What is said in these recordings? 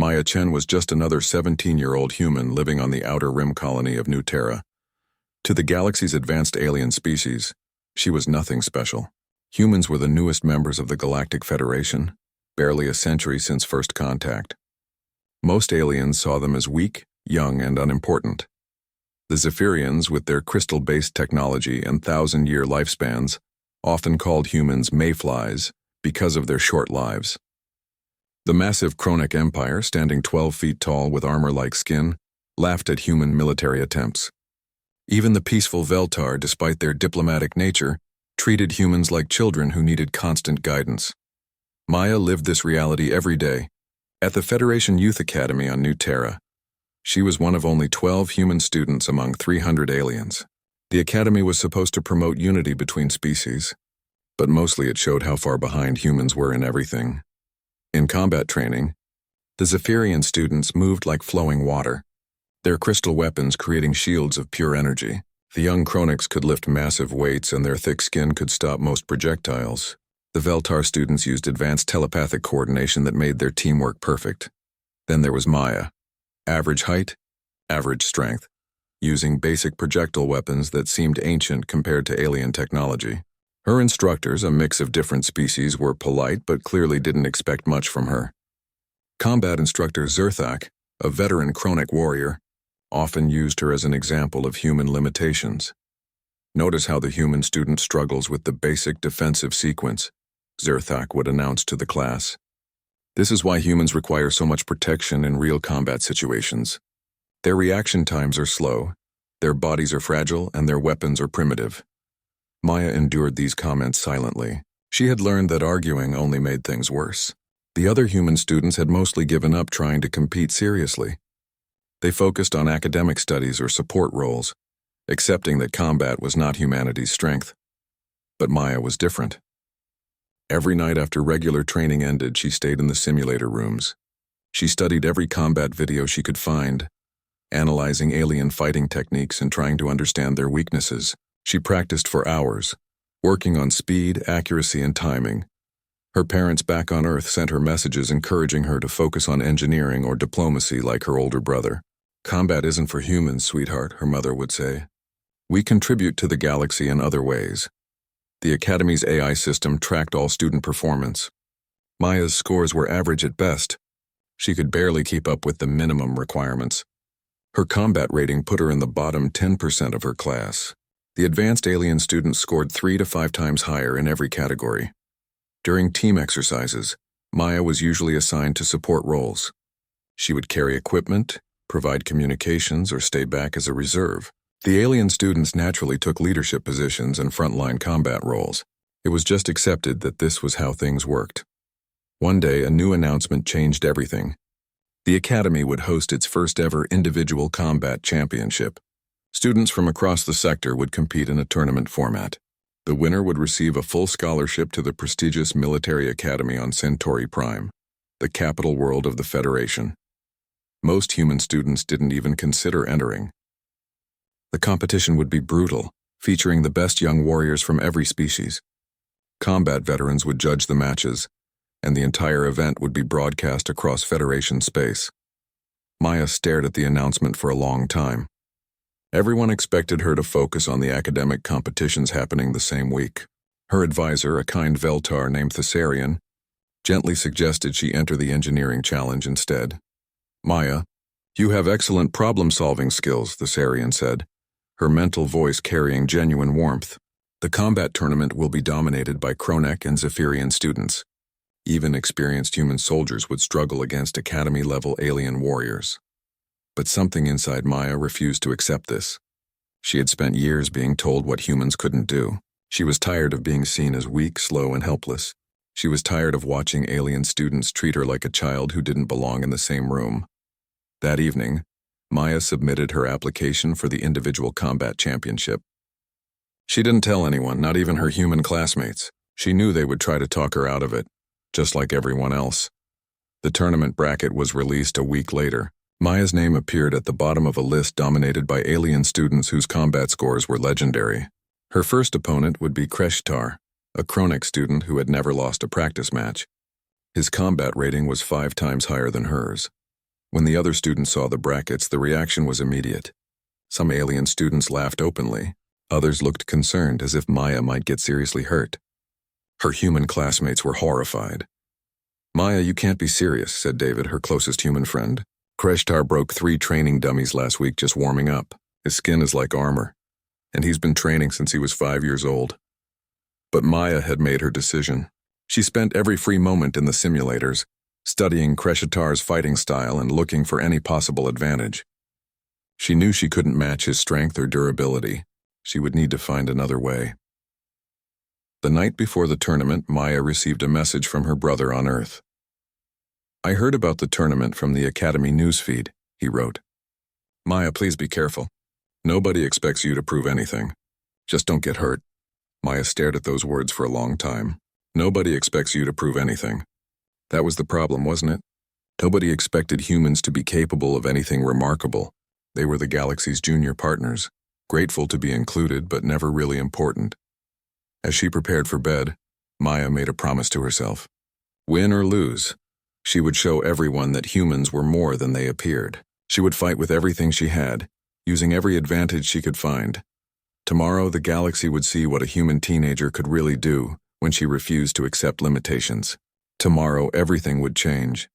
Maya Chen was just another 17-year-old human living on the outer rim colony of New Terra. To the galaxy's advanced alien species, she was nothing special. Humans were the newest members of the Galactic Federation, barely a century since first contact. Most aliens saw them as weak, young, and unimportant. The Zephyrians, with their crystal-based technology and thousand-year lifespans, often called humans mayflies because of their short lives. The massive Chronic Empire, standing 12 feet tall with armor-like skin, laughed at human military attempts. Even the peaceful Veltar, despite their diplomatic nature, treated humans like children who needed constant guidance. Maya lived this reality every day. At the Federation Youth Academy on New Terra, she was one of only 12 human students among 300 aliens. The academy was supposed to promote unity between species, but mostly it showed how far behind humans were in everything. In combat training, the Zephyrian students moved like flowing water, their crystal weapons creating shields of pure energy. The young Chronics could lift massive weights and their thick skin could stop most projectiles. The Veltar students used advanced telepathic coordination that made their teamwork perfect. Then there was Maya. Average height, average strength, using basic projectile weapons that seemed ancient compared to alien technology. Her instructors, a mix of different species, were polite but clearly didn't expect much from her. Combat instructor Zerthak, a veteran Chronic warrior, often used her as an example of human limitations. Notice how the human student struggles with the basic defensive sequence, Zerthak would announce to the class. This is why humans require so much protection in real combat situations. Their reaction times are slow, their bodies are fragile, and their weapons are primitive. Maya endured these comments silently. She had learned that arguing only made things worse. The other human students had mostly given up trying to compete seriously. They focused on academic studies or support roles, accepting that combat was not humanity's strength. But Maya was different. Every night after regular training ended, she stayed in the simulator rooms. She studied every combat video she could find, analyzing alien fighting techniques and trying to understand their weaknesses. She practiced for hours, working on speed, accuracy, and timing. Her parents back on Earth sent her messages encouraging her to focus on engineering or diplomacy like her older brother. "Combat isn't for humans, sweetheart," her mother would say. "We contribute to the galaxy in other ways." The Academy's AI system tracked all student performance. Maya's scores were average at best. She could barely keep up with the minimum requirements. Her combat rating put her in the bottom 10% of her class. The advanced alien students scored 3 to 5 times higher in every category. During team exercises, Maya was usually assigned to support roles. She would carry equipment, provide communications, or stay back as a reserve. The alien students naturally took leadership positions and frontline combat roles. It was just accepted that this was how things worked. One day, a new announcement changed everything. The Academy would host its first ever individual combat championship. Students from across the sector would compete in a tournament format. The winner would receive a full scholarship to the prestigious military academy on Centauri Prime, the capital world of the Federation. Most human students didn't even consider entering. The competition would be brutal, featuring the best young warriors from every species. Combat veterans would judge the matches, and the entire event would be broadcast across Federation space. Maya stared at the announcement for a long time. Everyone expected her to focus on the academic competitions happening the same week. Her advisor, a kind Veltar named Thessarian, gently suggested she enter the engineering challenge instead. "Maya, you have excellent problem-solving skills," Thessarian said, her mental voice carrying genuine warmth. "The combat tournament will be dominated by Chronic and Zephyrian students. Even experienced human soldiers would struggle against academy-level alien warriors." But something inside Maya refused to accept this. She had spent years being told what humans couldn't do. She was tired of being seen as weak, slow, and helpless. She was tired of watching alien students treat her like a child who didn't belong in the same room. That evening, Maya submitted her application for the individual combat championship. She didn't tell anyone, not even her human classmates. She knew they would try to talk her out of it, just like everyone else. The tournament bracket was released a week later. Maya's name appeared at the bottom of a list dominated by alien students whose combat scores were legendary. Her first opponent would be Kreshtar, a Chronic student who had never lost a practice match. His combat rating was 5 times higher than hers. When the other students saw the brackets, the reaction was immediate. Some alien students laughed openly. Others looked concerned, as if Maya might get seriously hurt. Her human classmates were horrified. "Maya, you can't be serious," said David, her closest human friend. "Kreshtar broke 3 training dummies last week just warming up. His skin is like armor, and he's been training since he was 5 years old." But Maya had made her decision. She spent every free moment in the simulators, studying Kreshtar's fighting style and looking for any possible advantage. She knew she couldn't match his strength or durability. She would need to find another way. The night before the tournament, Maya received a message from her brother on Earth. "I heard about the tournament from the Academy newsfeed," he wrote. "Maya, please be careful. Nobody expects you to prove anything. Just don't get hurt." Maya stared at those words for a long time. Nobody expects you to prove anything. That was the problem, wasn't it? Nobody expected humans to be capable of anything remarkable. They were the galaxy's junior partners, grateful to be included but never really important. As she prepared for bed, Maya made a promise to herself. Win or lose, she would show everyone that humans were more than they appeared. She would fight with everything she had, using every advantage she could find. Tomorrow, the galaxy would see what a human teenager could really do when she refused to accept limitations. Tomorrow, everything would change.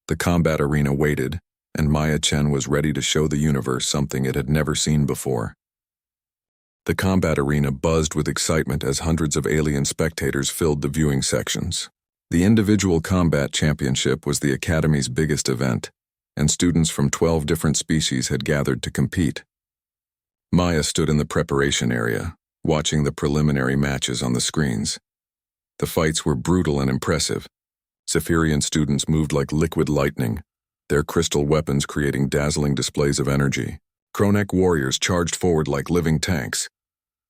The combat arena waited, and Maya Chen was ready to show the universe something it had never seen before. The combat arena buzzed with excitement as hundreds of alien spectators filled the viewing sections. The individual combat championship was the Academy's biggest event, and students from 12 different species had gathered to compete. Maya stood in the preparation area, watching the preliminary matches on the screens. The fights were brutal and impressive. Zephyrian students moved like liquid lightning, their crystal weapons creating dazzling displays of energy. Kronek warriors charged forward like living tanks,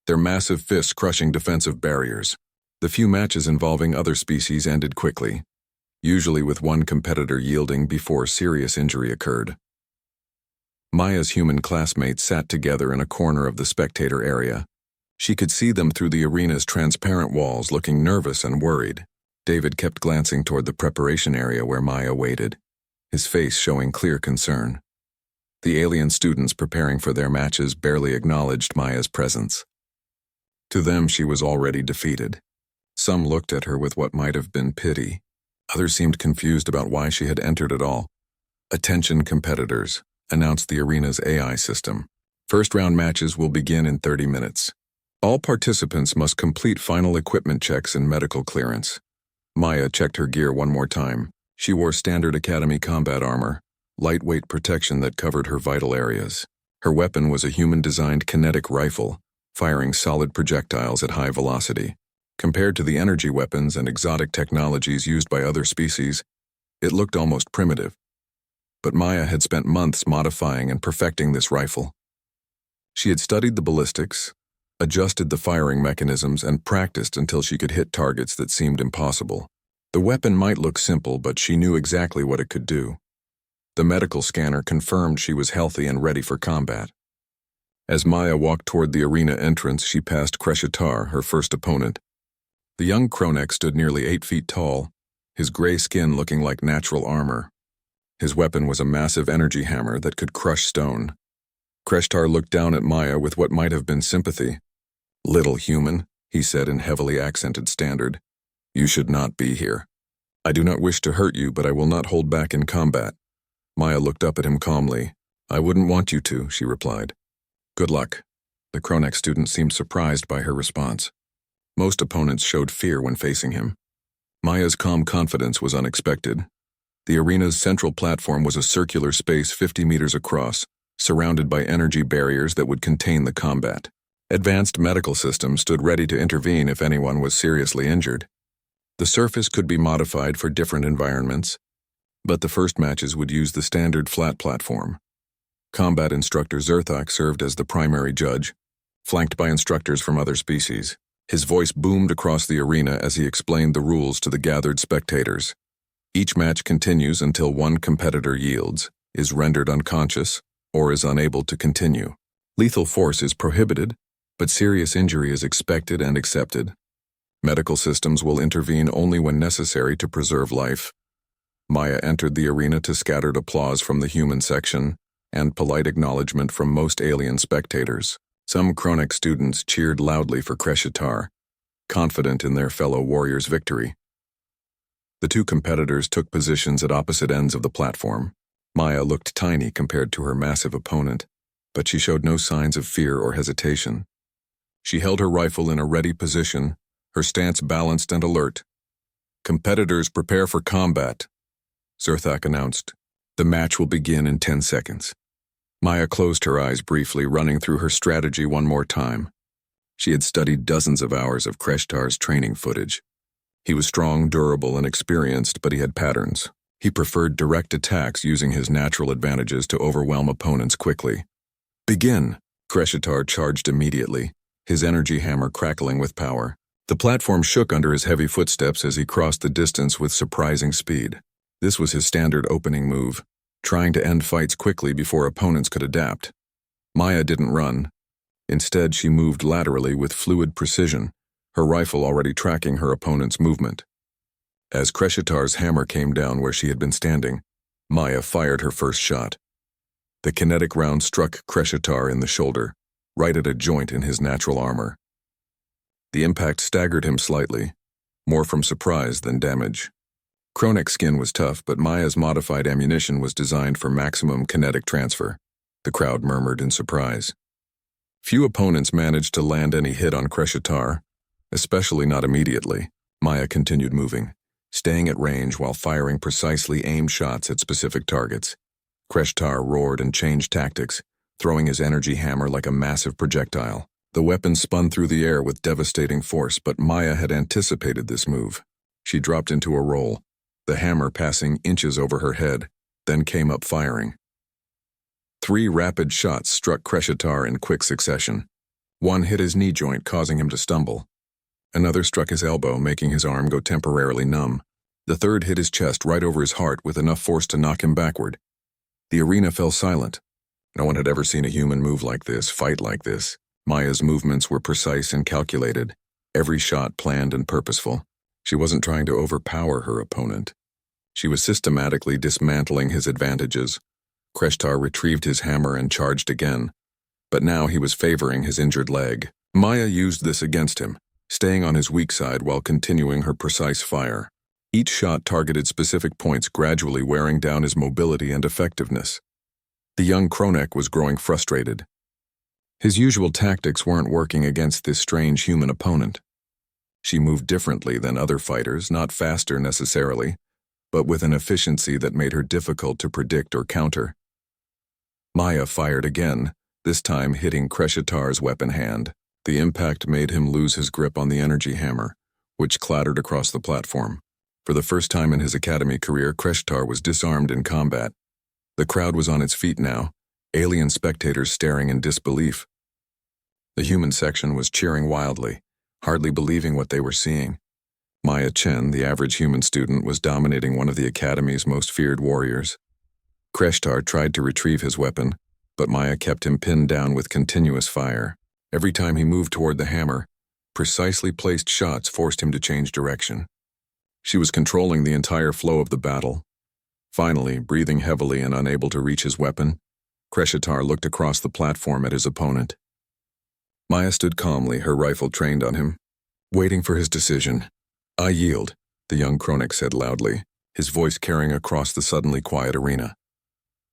their massive fists crushing defensive barriers. The few matches involving other species ended quickly, usually with one competitor yielding before serious injury occurred. Maya's human classmates sat together in a corner of the spectator area. She could see them through the arena's transparent walls, looking nervous and worried. David kept glancing toward the preparation area where Maya waited, his face showing clear concern. The alien students preparing for their matches barely acknowledged Maya's presence. To them, she was already defeated. Some looked at her with what might have been pity. Others seemed confused about why she had entered at all. "Attention competitors," announced the arena's AI system. "First-round matches will begin in 30 minutes. All participants must complete final equipment checks and medical clearance." Maya checked her gear one more time. She wore standard Academy combat armor, lightweight protection that covered her vital areas. Her weapon was a human-designed kinetic rifle, firing solid projectiles at high velocity. Compared to the energy weapons and exotic technologies used by other species, it looked almost primitive. But Maya had spent months modifying and perfecting this rifle. She had studied the ballistics, adjusted the firing mechanisms, and practiced until she could hit targets that seemed impossible. The weapon might look simple, but she knew exactly what it could do. The medical scanner confirmed she was healthy and ready for combat. As Maya walked toward the arena entrance, she passed Kreshtar, her first opponent. The young Kronek stood nearly 8 feet tall, his gray skin looking like natural armor. His weapon was a massive energy hammer that could crush stone. Kreshtar looked down at Maya with what might have been sympathy. "Little human," he said in heavily accented standard, "you should not be here. I do not wish to hurt you, but I will not hold back in combat." Maya looked up at him calmly. "I wouldn't want you to," she replied. "Good luck." The Kronek student seemed surprised by her response. Most opponents showed fear when facing him. Maya's calm confidence was unexpected. The arena's central platform was a circular space 50 meters across, surrounded by energy barriers that would contain the combat. Advanced medical systems stood ready to intervene if anyone was seriously injured. The surface could be modified for different environments, but the first matches would use the standard flat platform. Combat instructor Zerthak served as the primary judge, flanked by instructors from other species. His voice boomed across the arena as he explained the rules to the gathered spectators. Each match continues until one competitor yields, is rendered unconscious, or is unable to continue. Lethal force is prohibited, but serious injury is expected and accepted. Medical systems will intervene only when necessary to preserve life. Maya entered the arena to scattered applause from the human section and polite acknowledgement from most alien spectators. Some Chronic students cheered loudly for Kreshitar, confident in their fellow warrior's victory. The two competitors took positions at opposite ends of the platform. Maya looked tiny compared to her massive opponent, but she showed no signs of fear or hesitation. She held her rifle in a ready position, her stance balanced and alert. "Competitors prepare for combat," Zerthak announced. "The match will begin in 10 seconds. Maya closed her eyes briefly, running through her strategy one more time. She had studied dozens of hours of Kreshtar's training footage. He was strong, durable, and experienced, but he had patterns. He preferred direct attacks, using his natural advantages to overwhelm opponents quickly. "Begin!" Kreshitar charged immediately, his energy hammer crackling with power. The platform shook under his heavy footsteps as he crossed the distance with surprising speed. This was his standard opening move, trying to end fights quickly before opponents could adapt. Maya didn't run. Instead, she moved laterally with fluid precision, her rifle already tracking her opponent's movement. As Kreshitar's hammer came down where she had been standing, Maya fired her first shot. The kinetic round struck Kreshitar in the shoulder, right at a joint in his natural armor. The impact staggered him slightly, more from surprise than damage. Kronek's skin was tough, but Maya's modified ammunition was designed for maximum kinetic transfer. The crowd murmured in surprise. Few opponents managed to land any hit on Kreshitar, especially not immediately. Maya continued moving, staying at range while firing precisely aimed shots at specific targets. Kreshitar roared and changed tactics, throwing his energy hammer like a massive projectile. The weapon spun through the air with devastating force, but Maya had anticipated this move. She dropped into a roll, the hammer passing inches over her head, then came up firing. 3 rapid shots struck Kreshitar in quick succession. One hit his knee joint, causing him to stumble. Another struck his elbow, making his arm go temporarily numb. The third hit his chest right over his heart with enough force to knock him backward. The arena fell silent. No one had ever seen a human move like this, fight like this. Maya's movements were precise and calculated, every shot planned and purposeful. She wasn't trying to overpower her opponent. She was systematically dismantling his advantages. Kreshitar retrieved his hammer and charged again, but now he was favoring his injured leg. Maya used this against him, staying on his weak side while continuing her precise fire. Each shot targeted specific points, gradually wearing down his mobility and effectiveness. The young Kronek was growing frustrated. His usual tactics weren't working against this strange human opponent. She moved differently than other fighters, not faster necessarily, but with an efficiency that made her difficult to predict or counter. Maya fired again, this time hitting Kreshitar's weapon hand. The impact made him lose his grip on the energy hammer, which clattered across the platform. For the first time in his academy career, Kreshitar was disarmed in combat. The crowd was on its feet now, alien spectators staring in disbelief. The human section was cheering wildly, hardly believing what they were seeing. Maya Chen, the average human student, was dominating one of the academy's most feared warriors. Kreshitar tried to retrieve his weapon, but Maya kept him pinned down with continuous fire. Every time he moved toward the hammer, precisely placed shots forced him to change direction. She was controlling the entire flow of the battle. Finally, breathing heavily and unable to reach his weapon, Kreshitar looked across the platform at his opponent. Maya stood calmly, her rifle trained on him, waiting for his decision. "I yield," the young Kronek said loudly, his voice carrying across the suddenly quiet arena.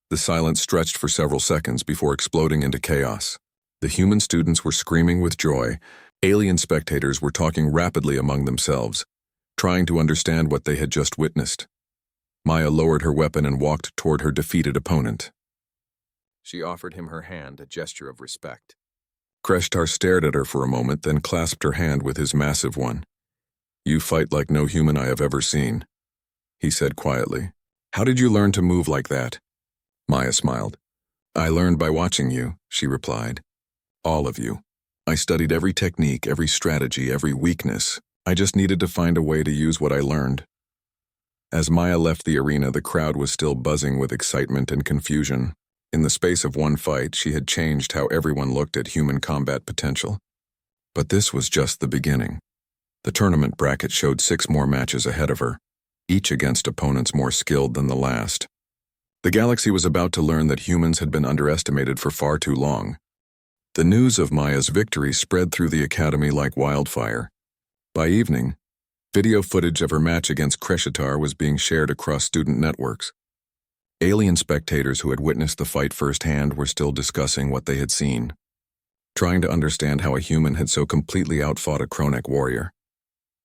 The silence stretched for several seconds before exploding into chaos. The human students were screaming with joy. Alien spectators were talking rapidly among themselves, trying to understand what they had just witnessed. Maya lowered her weapon and walked toward her defeated opponent. She offered him her hand, a gesture of respect. Kreshitar stared at her for a moment, then clasped her hand with his massive one. "You fight like no human I have ever seen," he said quietly. "How did you learn to move like that?" Maya smiled. "I learned by watching you," she replied. "All of you. I studied every technique, every strategy, every weakness. I just needed to find a way to use what I learned." As Maya left the arena, the crowd was still buzzing with excitement and confusion. In the space of one fight, she had changed how everyone looked at human combat potential. But this was just the beginning. The tournament bracket showed 6 more matches ahead of her, each against opponents more skilled than the last. The galaxy was about to learn that humans had been underestimated for far too long. The news of Maya's victory spread through the academy like wildfire. By evening, video footage of her match against Kreshitar was being shared across student networks. Alien spectators who had witnessed the fight firsthand were still discussing what they had seen, trying to understand how a human had so completely outfought a Kronek warrior.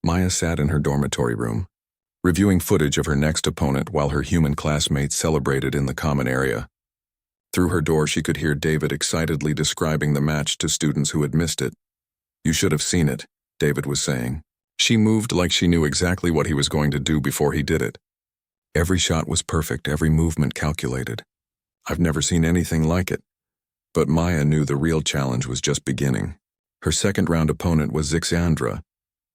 Maya sat in her dormitory room, reviewing footage of her next opponent while her human classmates celebrated in the common area. Through her door, she could hear David excitedly describing the match to students who had missed it. "You should have seen it," David was saying. She moved like she knew exactly what he was going to do before he did it. Every shot was perfect, every movement calculated. "I've never seen anything like it." But Maya knew the real challenge was just beginning. Her second-round opponent was Zixandra,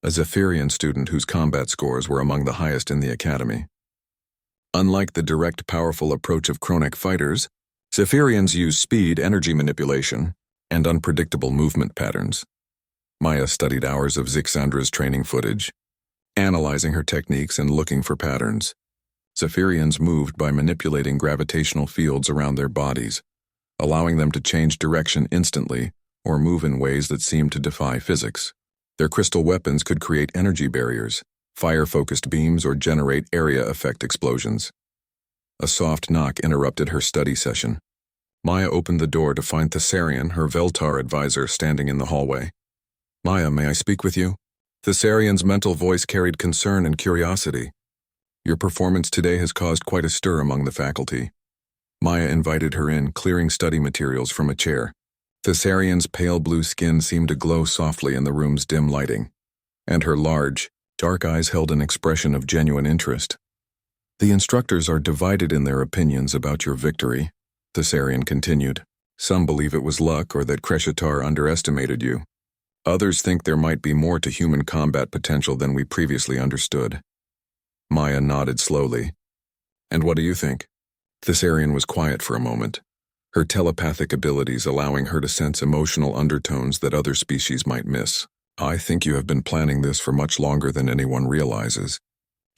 a Zephyrian student whose combat scores were among the highest in the academy. Unlike the direct, powerful approach of Kronek fighters, Zephyrians use speed, energy manipulation, and unpredictable movement patterns. Maya studied hours of Zixandra's training footage, analyzing her techniques and looking for patterns. Zephyrians moved by manipulating gravitational fields around their bodies, allowing them to change direction instantly or move in ways that seemed to defy physics. Their crystal weapons could create energy barriers, fire-focused beams, or generate area effect explosions. A soft knock interrupted her study session. Maya opened the door to find Thessarian, her Veltar advisor, standing in the hallway. "Maya, may I speak with you?" Thessarian's mental voice carried concern and curiosity. "Your performance today has caused quite a stir among the faculty." Maya invited her in, clearing study materials from a chair. Thessarian's pale blue skin seemed to glow softly in the room's dim lighting, and her large, dark eyes held an expression of genuine interest. "The instructors are divided in their opinions about your victory," Thessarian continued. "Some believe it was luck or that Kreshitar underestimated you. Others think there might be more to human combat potential than we previously understood." Maya nodded slowly. "And what do you think?" Thessarian was quiet for a moment, her telepathic abilities allowing her to sense emotional undertones that other species might miss. "I think you have been planning this for much longer than anyone realizes.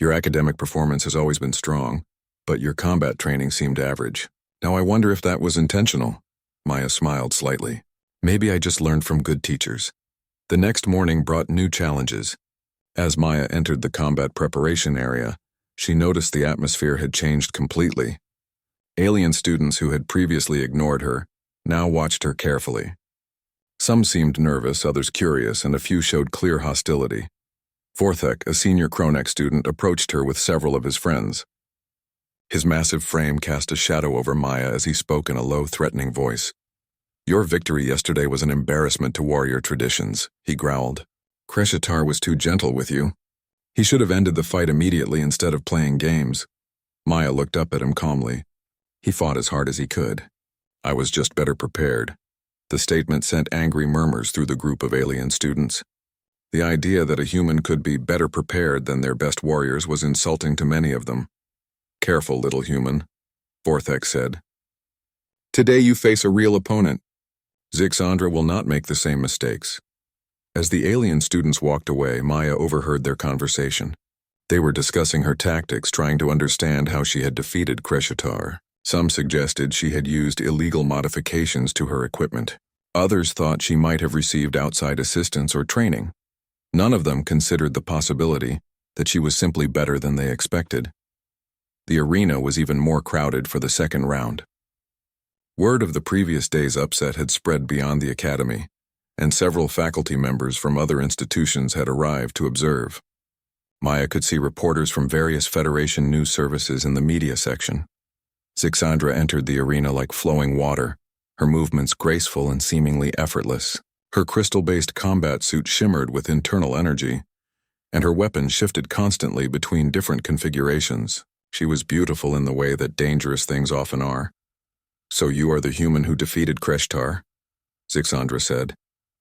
Your academic performance has always been strong, but your combat training seemed average. Now I wonder if that was intentional." Maya smiled slightly. "Maybe I just learned from good teachers." The next morning brought new challenges. As Maya entered the combat preparation area, she noticed the atmosphere had changed completely. Alien students who had previously ignored her now watched her carefully. Some seemed nervous, others curious, and a few showed clear hostility. Vorthek, a senior Kronek student, approached her with several of his friends. His massive frame cast a shadow over Maya as he spoke in a low, threatening voice. "Your victory yesterday was an embarrassment to warrior traditions," he growled. "Kreshitar was too gentle with you. He should have ended the fight immediately instead of playing games." Maya looked up at him calmly. "He fought as hard as he could. I was just better prepared." The statement sent angry murmurs through the group of alien students. The idea that a human could be better prepared than their best warriors was insulting to many of them. "Careful, little human," Vorthek said. "Today you face a real opponent. Zixandra will not make the same mistakes." As the alien students walked away, Maya overheard their conversation. They were discussing her tactics, trying to understand how she had defeated Kreshitar. Some suggested she had used illegal modifications to her equipment. Others thought she might have received outside assistance or training. None of them considered the possibility that she was simply better than they expected. The arena was even more crowded for the second round. Word of the previous day's upset had spread beyond the academy, and several faculty members from other institutions had arrived to observe. Maya could see reporters from various Federation news services in the media section. Zixandra entered the arena like flowing water, her movements graceful and seemingly effortless. Her crystal-based combat suit shimmered with internal energy, and her weapon shifted constantly between different configurations. She was beautiful in the way that dangerous things often are. "So you are the human who defeated Kreshitar?" Zixandra said,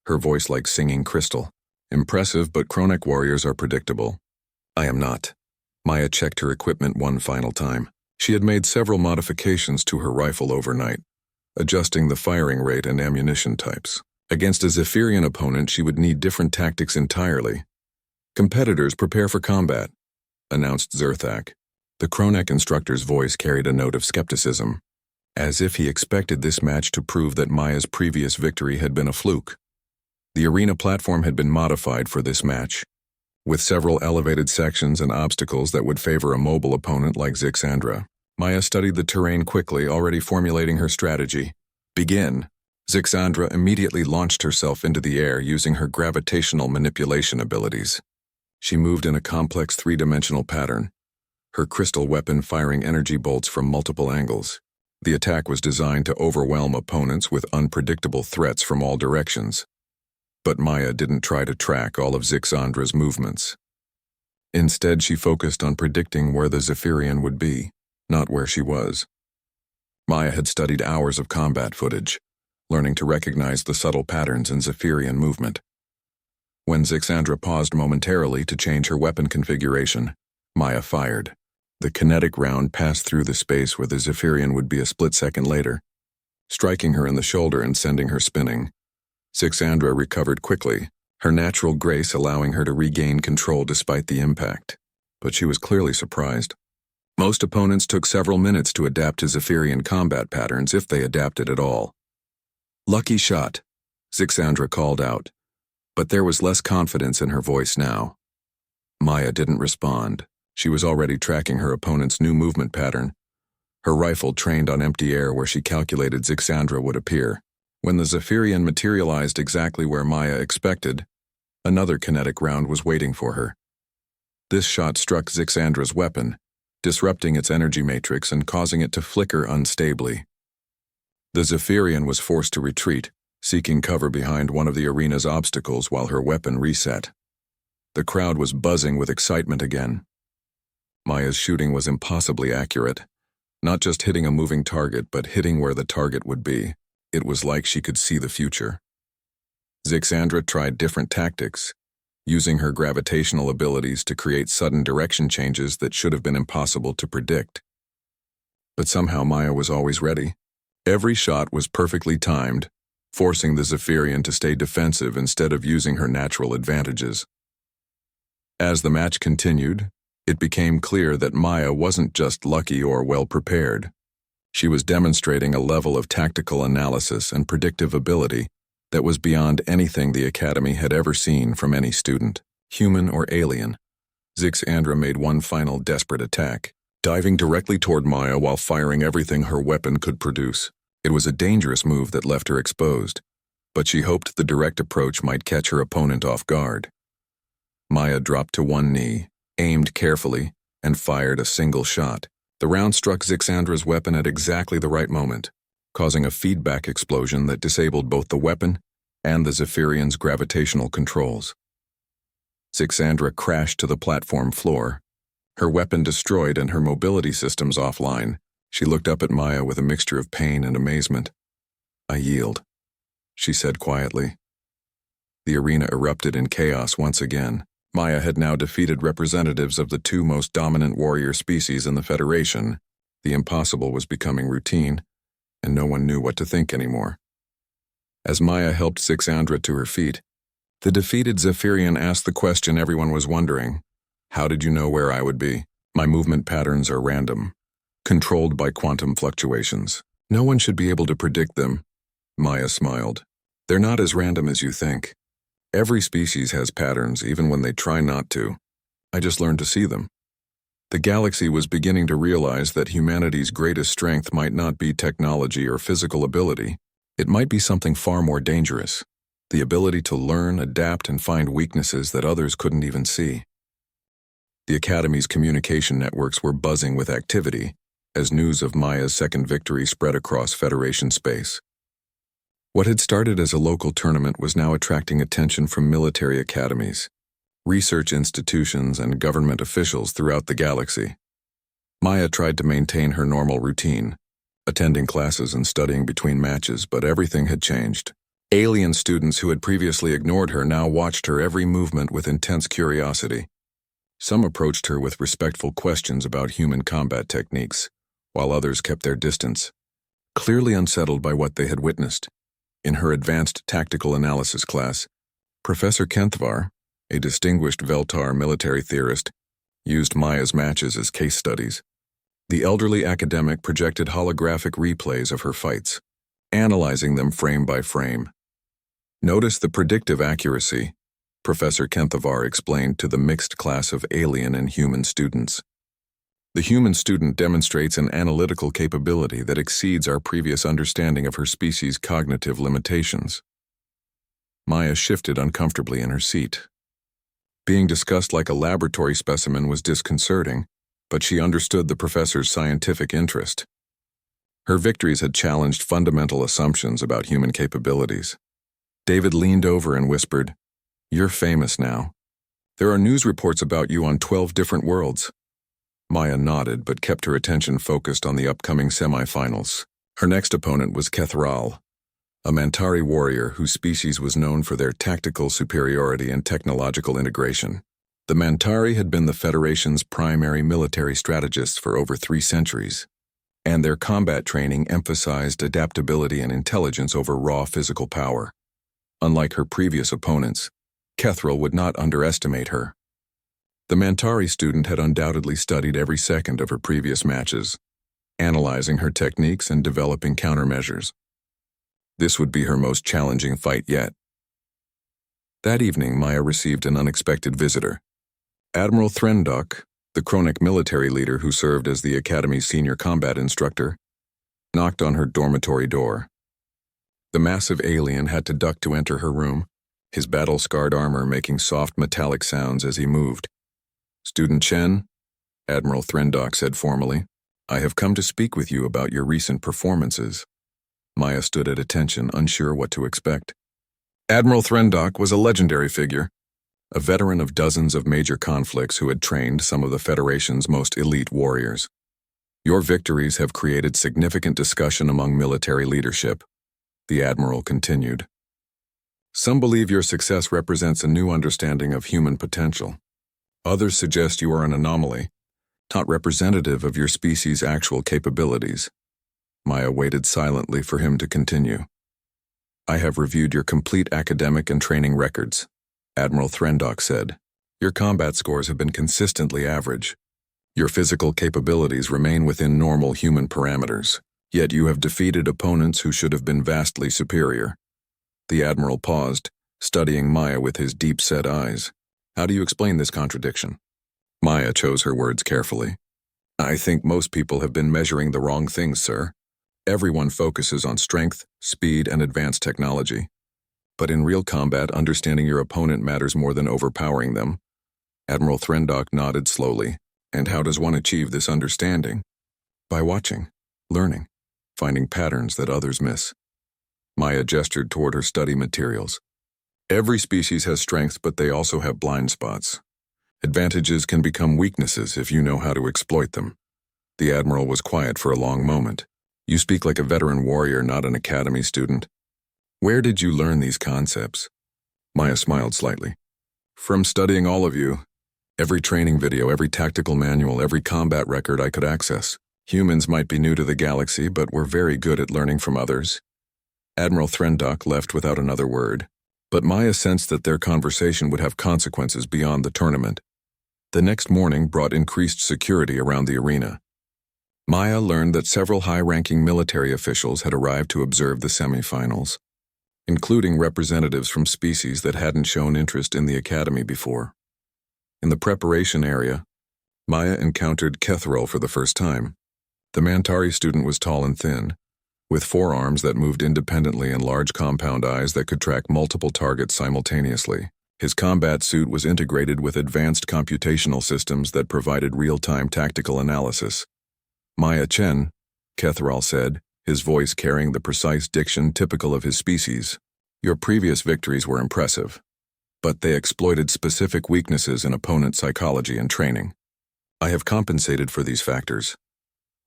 her voice like singing crystal. "Impressive, but Kronek warriors are predictable." "I am not." Maya checked her equipment one final time. She had made several modifications to her rifle overnight, adjusting the firing rate and ammunition types. Against a Zephyrian opponent, she would need different tactics entirely. Competitors prepare for combat. announced Zerthak. The Kronek instructor's voice carried a note of skepticism, as if he expected this match to prove that Maya's previous victory had been a fluke. The arena platform had been modified for this match, with several elevated sections and obstacles that would favor a mobile opponent like Zixandra. Maya studied the terrain quickly, already formulating her strategy. Begin. Zixandra immediately launched herself into the air using her gravitational manipulation abilities. She moved in a complex three-dimensional pattern, her crystal weapon firing energy bolts from multiple angles. The attack was designed to overwhelm opponents with unpredictable threats from all directions. But Maya didn't try to track all of Zixandra's movements. Instead, she focused on predicting where the Zephyrian would be, not where she was. Maya had studied hours of combat footage, learning to recognize the subtle patterns in Zephyrian movement. When Zixandra paused momentarily to change her weapon configuration, Maya fired. The kinetic round passed through the space where the Zephyrian would be a split second later, striking her in the shoulder and sending her spinning. Zixandra recovered quickly, her natural grace allowing her to regain control despite the impact. But she was clearly surprised. Most opponents took several minutes to adapt to Zephyrian combat patterns if they adapted at all. "Lucky shot," Zixandra called out, but there was less confidence in her voice now. Maya didn't respond. She was already tracking her opponent's new movement pattern, her rifle trained on empty air where she calculated Zixandra would appear. When the Zephyrian materialized exactly where Maya expected, another kinetic round was waiting for her. This shot struck Zixandra's weapon, disrupting its energy matrix and causing it to flicker unstably. The Zephyrian was forced to retreat, seeking cover behind one of the arena's obstacles while her weapon reset. The crowd was buzzing with excitement again. Maya's shooting was impossibly accurate, not just hitting a moving target, but hitting where the target would be. It was like she could see the future. Zixandra tried different tactics, using her gravitational abilities to create sudden direction changes that should have been impossible to predict. But somehow Maya was always ready. Every shot was perfectly timed, forcing the Zephyrian to stay defensive instead of using her natural advantages. As the match continued, it became clear that Maya wasn't just lucky or well-prepared. She was demonstrating a level of tactical analysis and predictive ability that was beyond anything the Academy had ever seen from any student, human or alien. Zixandra made one final desperate attack, diving directly toward Maya while firing everything her weapon could produce. It was a dangerous move that left her exposed, but she hoped the direct approach might catch her opponent off guard. Maya dropped to one knee, aimed carefully, and fired a single shot. The round struck Zixandra's weapon at exactly the right moment, causing a feedback explosion that disabled both the weapon and the Zephyrian's gravitational controls. Zixandra crashed to the platform floor, her weapon destroyed and her mobility systems offline. She looked up at Maya with a mixture of pain and amazement. "I yield," she said quietly. The arena erupted in chaos once again. Maya had now defeated representatives of the two most dominant warrior species in the Federation. The impossible was becoming routine, and no one knew what to think anymore. As Maya helped Zixandra to her feet, the defeated Zephyrian asked the question everyone was wondering. "How did you know where I would be? My movement patterns are random, controlled by quantum fluctuations. No one should be able to predict them." Maya smiled. "They're not as random as you think. Every species has patterns, even when they try not to. I just learned to see them." The galaxy was beginning to realize that humanity's greatest strength might not be technology or physical ability. It might be something far more dangerous: the ability to learn, adapt, and find weaknesses that others couldn't even see. The Academy's communication networks were buzzing with activity as news of Maya's second victory spread across Federation space. What had started as a local tournament was now attracting attention from military academies, research institutions, and government officials throughout the galaxy. Maya tried to maintain her normal routine, attending classes and studying between matches, but everything had changed. Alien students who had previously ignored her now watched her every movement with intense curiosity. Some approached her with respectful questions about human combat techniques, while others kept their distance, clearly unsettled by what they had witnessed. In her advanced tactical analysis class, Professor Kenthvar, a distinguished Veltar military theorist, used Maya's matches as case studies. The elderly academic projected holographic replays of her fights, analyzing them frame by frame. Notice the predictive accuracy, Professor Kenthavar explained to the mixed class of alien and human students. The human student demonstrates an analytical capability that exceeds our previous understanding of her species' cognitive limitations. Maya shifted uncomfortably in her seat. Being discussed like a laboratory specimen was disconcerting, but she understood the professor's scientific interest. Her victories had challenged fundamental assumptions about human capabilities. David leaned over and whispered, "You're famous now. There are news reports about you on 12 different worlds." Maya nodded but kept her attention focused on the upcoming semifinals. Her next opponent was Kethral, a Mantari warrior whose species was known for their tactical superiority and technological integration. The Mantari had been the Federation's primary military strategists for over 3 centuries, and their combat training emphasized adaptability and intelligence over raw physical power. Unlike her previous opponents, Kethral would not underestimate her. The Mantari student had undoubtedly studied every second of her previous matches, analyzing her techniques and developing countermeasures. This would be her most challenging fight yet. That evening, Maya received an unexpected visitor. Admiral Threndok, the Chronic military leader who served as the Academy's senior combat instructor, knocked on her dormitory door. The massive alien had to duck to enter her room, his battle-scarred armor making soft metallic sounds as he moved. "Student Chen," Admiral Threndok said formally, "I have come to speak with you about your recent performances." Maya stood at attention, unsure what to expect. Admiral Threndok was a legendary figure, a veteran of dozens of major conflicts who had trained some of the Federation's most elite warriors. "Your victories have created significant discussion among military leadership," the Admiral continued. "Some believe your success represents a new understanding of human potential. Others suggest you are an anomaly, not representative of your species' actual capabilities." Maya waited silently for him to continue. "I have reviewed your complete academic and training records," Admiral Threndok said. "Your combat scores have been consistently average. Your physical capabilities remain within normal human parameters, yet you have defeated opponents who should have been vastly superior." The Admiral paused, studying Maya with his deep-set eyes. "How do you explain this contradiction?" Maya chose her words carefully. "I think most people have been measuring the wrong things, sir. Everyone focuses on strength, speed, and advanced technology. But in real combat, understanding your opponent matters more than overpowering them." Admiral Threndok nodded slowly. "And how does one achieve this understanding?" "By watching, learning, finding patterns that others miss." Maya gestured toward her study materials. "Every species has strengths, but they also have blind spots. Advantages can become weaknesses if you know how to exploit them." The Admiral was quiet for a long moment. "You speak like a veteran warrior, not an academy student. Where did you learn these concepts?" Maya smiled slightly. "From studying all of you. Every training video, every tactical manual, every combat record I could access. Humans might be new to the galaxy, but we're very good at learning from others." Admiral Threndok left without another word, but Maya sensed that their conversation would have consequences beyond the tournament. The next morning brought increased security around the arena. Maya learned that several high-ranking military officials had arrived to observe the semifinals, including representatives from species that hadn't shown interest in the Academy before. In the preparation area, Maya encountered Kethral for the first time. The Mantari student was tall and thin, with forearms that moved independently and large compound eyes that could track multiple targets simultaneously. His combat suit was integrated with advanced computational systems that provided real-time tactical analysis. "Maya Chen," Kethral said, his voice carrying the precise diction typical of his species. "Your previous victories were impressive, but they exploited specific weaknesses in opponent psychology and training. I have compensated for these factors."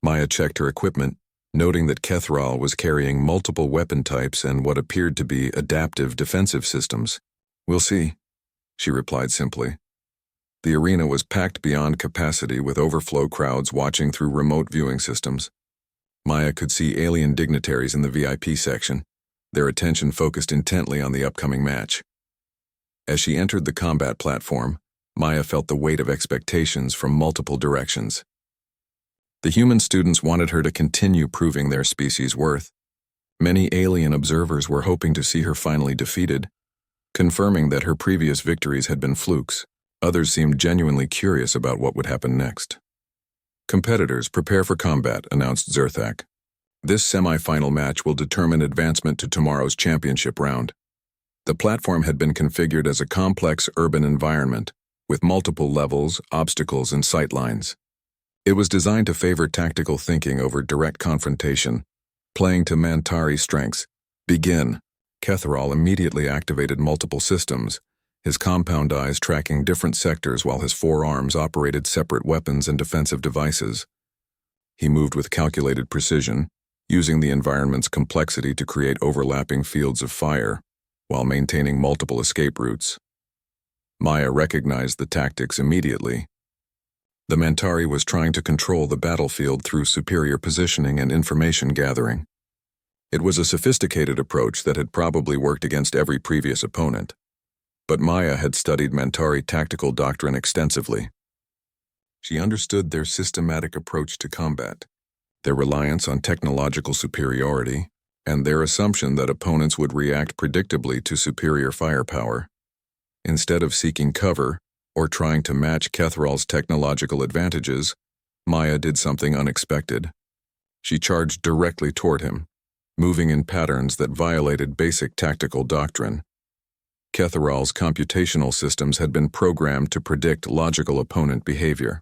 Maya checked her equipment, noting that Kethral was carrying multiple weapon types and what appeared to be adaptive defensive systems. "We'll see," she replied simply. The arena was packed beyond capacity with overflow crowds watching through remote viewing systems. Maya could see alien dignitaries in the VIP section, their attention focused intently on the upcoming match. As she entered the combat platform, Maya felt the weight of expectations from multiple directions. The human students wanted her to continue proving their species' worth. Many alien observers were hoping to see her finally defeated, confirming that her previous victories had been flukes. Others seemed genuinely curious about what would happen next. "Competitors, prepare for combat," announced Zerthak. "This semi-final match will determine advancement to tomorrow's championship round." The platform had been configured as a complex urban environment, with multiple levels, obstacles, and sightlines. It was designed to favor tactical thinking over direct confrontation, playing to Mantari's strengths. "Begin." Kethrol immediately activated multiple systems, his compound eyes tracking different sectors while his forearms operated separate weapons and defensive devices. He moved with calculated precision, using the environment's complexity to create overlapping fields of fire, while maintaining multiple escape routes. Maya recognized the tactics immediately. The Mantari was trying to control the battlefield through superior positioning and information gathering. It was a sophisticated approach that had probably worked against every previous opponent. But Maya had studied Mantari tactical doctrine extensively. She understood their systematic approach to combat, their reliance on technological superiority, and their assumption that opponents would react predictably to superior firepower. Instead of seeking cover or trying to match Kethrol's technological advantages, Maya did something unexpected. She charged directly toward him, moving in patterns that violated basic tactical doctrine. Kethrol's computational systems had been programmed to predict logical opponent behavior.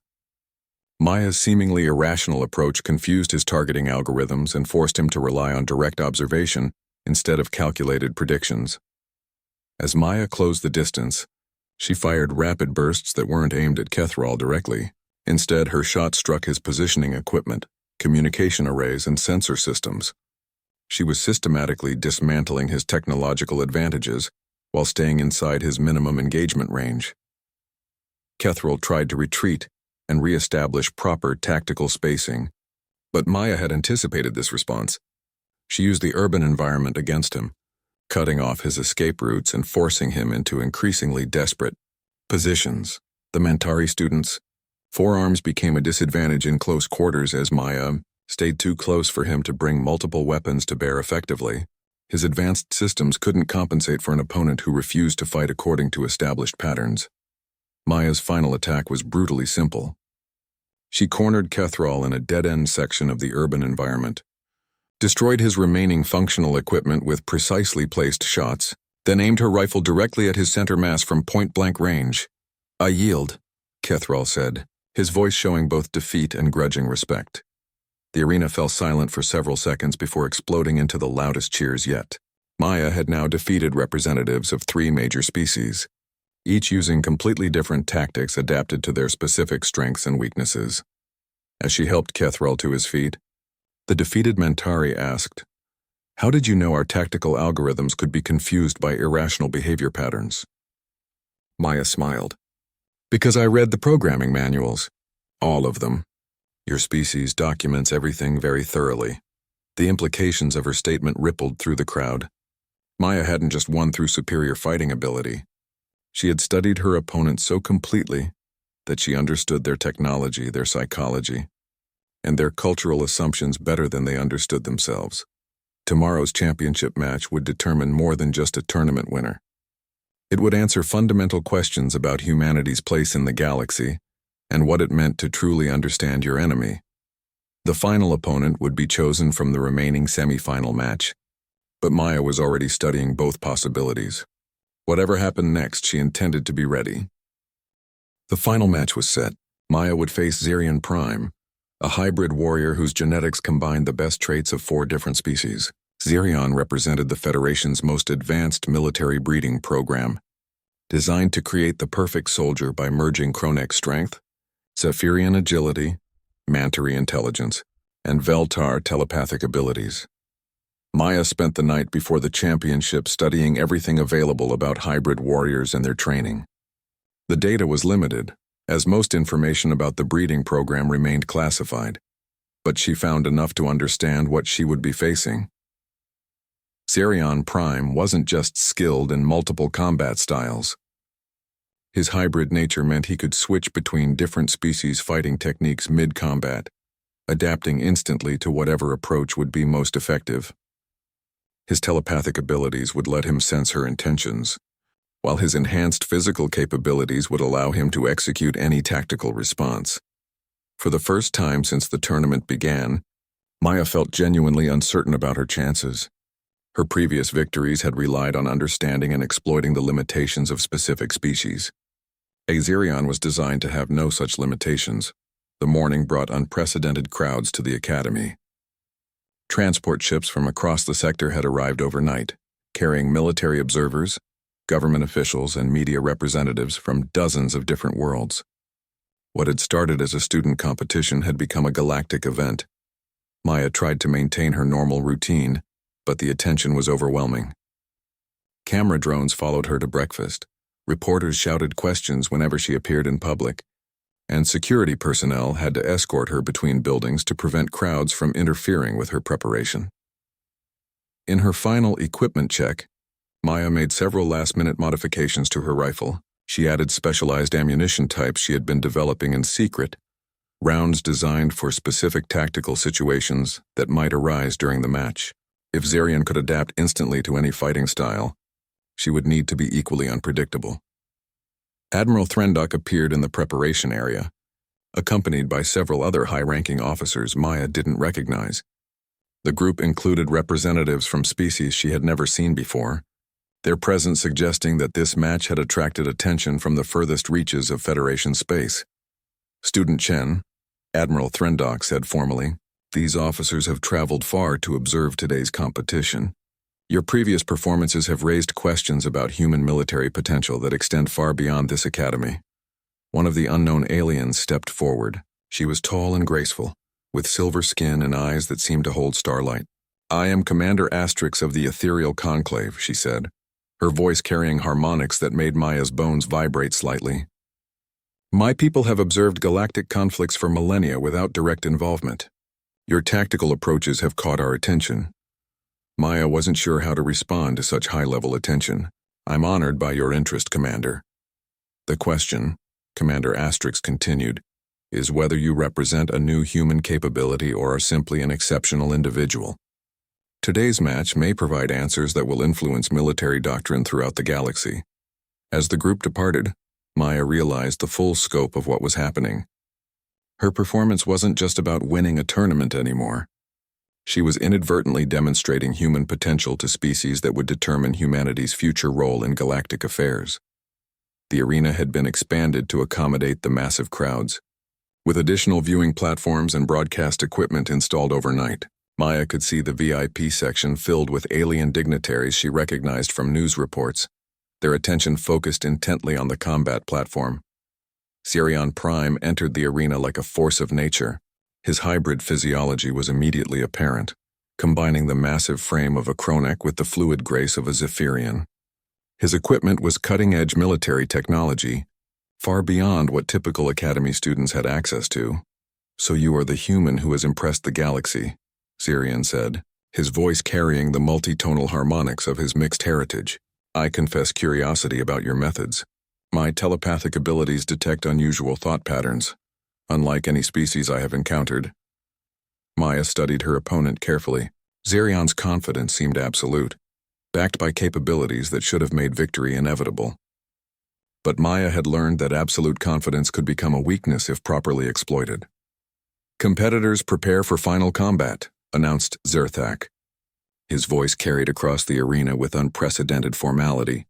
Maya's seemingly irrational approach confused his targeting algorithms and forced him to rely on direct observation instead of calculated predictions. As Maya closed the distance, she fired rapid bursts that weren't aimed at Kethrol directly. Instead, her shot struck his positioning equipment, communication arrays, and sensor systems. She was systematically dismantling his technological advantages while staying inside his minimum engagement range. Kethrol tried to retreat and re-establish proper tactical spacing, but Maya had anticipated this response. She used the urban environment against him, cutting off his escape routes and forcing him into increasingly desperate positions. The Mantari students' forearms became a disadvantage in close quarters as Maya stayed too close for him to bring multiple weapons to bear effectively. His advanced systems couldn't compensate for an opponent who refused to fight according to established patterns. Maya's final attack was brutally simple. She cornered Kethrol in a dead-end section of the urban environment, destroyed his remaining functional equipment with precisely placed shots, then aimed her rifle directly at his center mass from point-blank range. "I yield," Kethrol said, his voice showing both defeat and grudging respect. The arena fell silent for several seconds before exploding into the loudest cheers yet. Maya had now defeated representatives of 3 major species, each using completely different tactics adapted to their specific strengths and weaknesses. As she helped Kethrol to his feet, the defeated Mantari asked, "How did you know our tactical algorithms could be confused by irrational behavior patterns?" Maya smiled. "Because I read the programming manuals. All of them. Your species documents everything very thoroughly." The implications of her statement rippled through the crowd. Maya hadn't just won through superior fighting ability. She had studied her opponents so completely that she understood their technology, their psychology, and their cultural assumptions better than they understood themselves. Tomorrow's championship match would determine more than just a tournament winner. It would answer fundamental questions about humanity's place in the galaxy and what it meant to truly understand your enemy. The final opponent would be chosen from the remaining semi-final match, but Maya was already studying both possibilities. Whatever happened next, she intended to be ready. The final match was set. Maya would face Zerion Prime, a hybrid warrior whose genetics combined the best traits of 4 different species. Zerion represented the Federation's most advanced military breeding program, designed to create the perfect soldier by merging Chronex strength, Zephyrian agility, Mantari intelligence, and Veltar telepathic abilities. Maya spent the night before the championship studying everything available about hybrid warriors and their training. The data was limited, as most information about the breeding program remained classified, but she found enough to understand what she would be facing. Zerion Prime wasn't just skilled in multiple combat styles. His hybrid nature meant he could switch between different species fighting techniques mid-combat, adapting instantly to whatever approach would be most effective. His telepathic abilities would let him sense her intentions, while his enhanced physical capabilities would allow him to execute any tactical response. For the first time since the tournament began, Maya felt genuinely uncertain about her chances. Her previous victories had relied on understanding and exploiting the limitations of specific species. Azerion was designed to have no such limitations. The morning brought unprecedented crowds to the academy. Transport ships from across the sector had arrived overnight, carrying military observers, government officials, and media representatives from dozens of different worlds. What had started as a student competition had become a galactic event. Maya tried to maintain her normal routine, but the attention was overwhelming. Camera drones followed her to breakfast. Reporters shouted questions whenever she appeared in public, and security personnel had to escort her between buildings to prevent crowds from interfering with her preparation. In her final equipment check, Maya made several last-minute modifications to her rifle. She added specialized ammunition types she had been developing in secret, rounds designed for specific tactical situations that might arise during the match. If Zarian could adapt instantly to any fighting style, she would need to be equally unpredictable. Admiral Threndok appeared in the preparation area, accompanied by several other high-ranking officers Maya didn't recognize. The group included representatives from species she had never seen before, their presence suggesting that this match had attracted attention from the furthest reaches of Federation space. Student Chen, Admiral Threndok said formally, "These officers have traveled far to observe today's competition. Your previous performances have raised questions about human military potential that extend far beyond this academy." One of the unknown aliens stepped forward. She was tall and graceful, with silver skin and eyes that seemed to hold starlight. "I am Commander Asterix of the Ethereal Conclave," she said, her voice carrying harmonics that made Maya's bones vibrate slightly. "My people have observed galactic conflicts for millennia without direct involvement. Your tactical approaches have caught our attention." Maya wasn't sure how to respond to such high-level attention. "I'm honored by your interest, Commander. The question," Commander Asterix continued, "is whether you represent a new human capability or are simply an exceptional individual. Today's match may provide answers that will influence military doctrine throughout the galaxy." As the group departed, Maya realized the full scope of what was happening. Her performance wasn't just about winning a tournament anymore. She was inadvertently demonstrating human potential to species that would determine humanity's future role in galactic affairs. The arena had been expanded to accommodate the massive crowds. With additional viewing platforms and broadcast equipment installed overnight, Maya could see the VIP section filled with alien dignitaries she recognized from news reports, their attention focused intently on the combat platform. Sirion Prime entered the arena like a force of nature. His hybrid physiology was immediately apparent, combining the massive frame of a Kronek with the fluid grace of a Zephyrian. His equipment was cutting-edge military technology, far beyond what typical academy students had access to. "So you are the human who has impressed the galaxy," Sirion said, his voice carrying the multitonal harmonics of his mixed heritage. "I confess curiosity about your methods. My telepathic abilities detect unusual thought patterns, unlike any species I have encountered." Maya studied her opponent carefully. Zerion's confidence seemed absolute, backed by capabilities that should have made victory inevitable. But Maya had learned that absolute confidence could become a weakness if properly exploited. "Competitors prepare for final combat," announced Zerthak. His voice carried across the arena with unprecedented formality.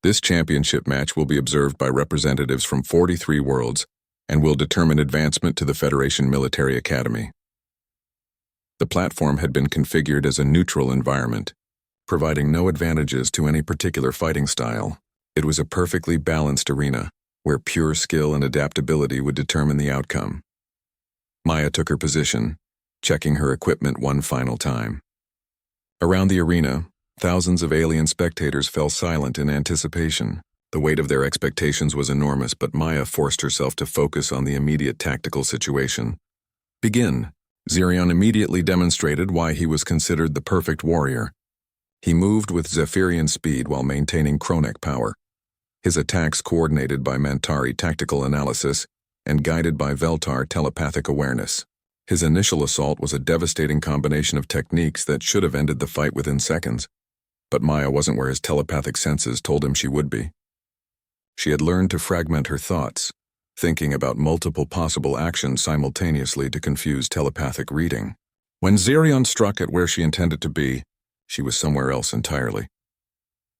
"This championship match will be observed by representatives from 43 worlds and will determine advancement to the Federation Military Academy." The platform had been configured as a neutral environment, providing no advantages to any particular fighting style. It was a perfectly balanced arena, where pure skill and adaptability would determine the outcome. Maya took her position, checking her equipment one final time. Around the arena, thousands of alien spectators fell silent in anticipation. The weight of their expectations was enormous, but Maya forced herself to focus on the immediate tactical situation. "Begin." Zirion immediately demonstrated why he was considered the perfect warrior. He moved with Zephyrian speed while maintaining Kronek power. his attacks coordinated by Mantari tactical analysis and guided by Veltar telepathic awareness. His initial assault was a devastating combination of techniques that should have ended the fight within seconds, but Maya wasn't where his telepathic senses told him she would be. She had learned to fragment her thoughts, thinking about multiple possible actions simultaneously to confuse telepathic reading. When Zerion struck at where she intended to be, she was somewhere else entirely.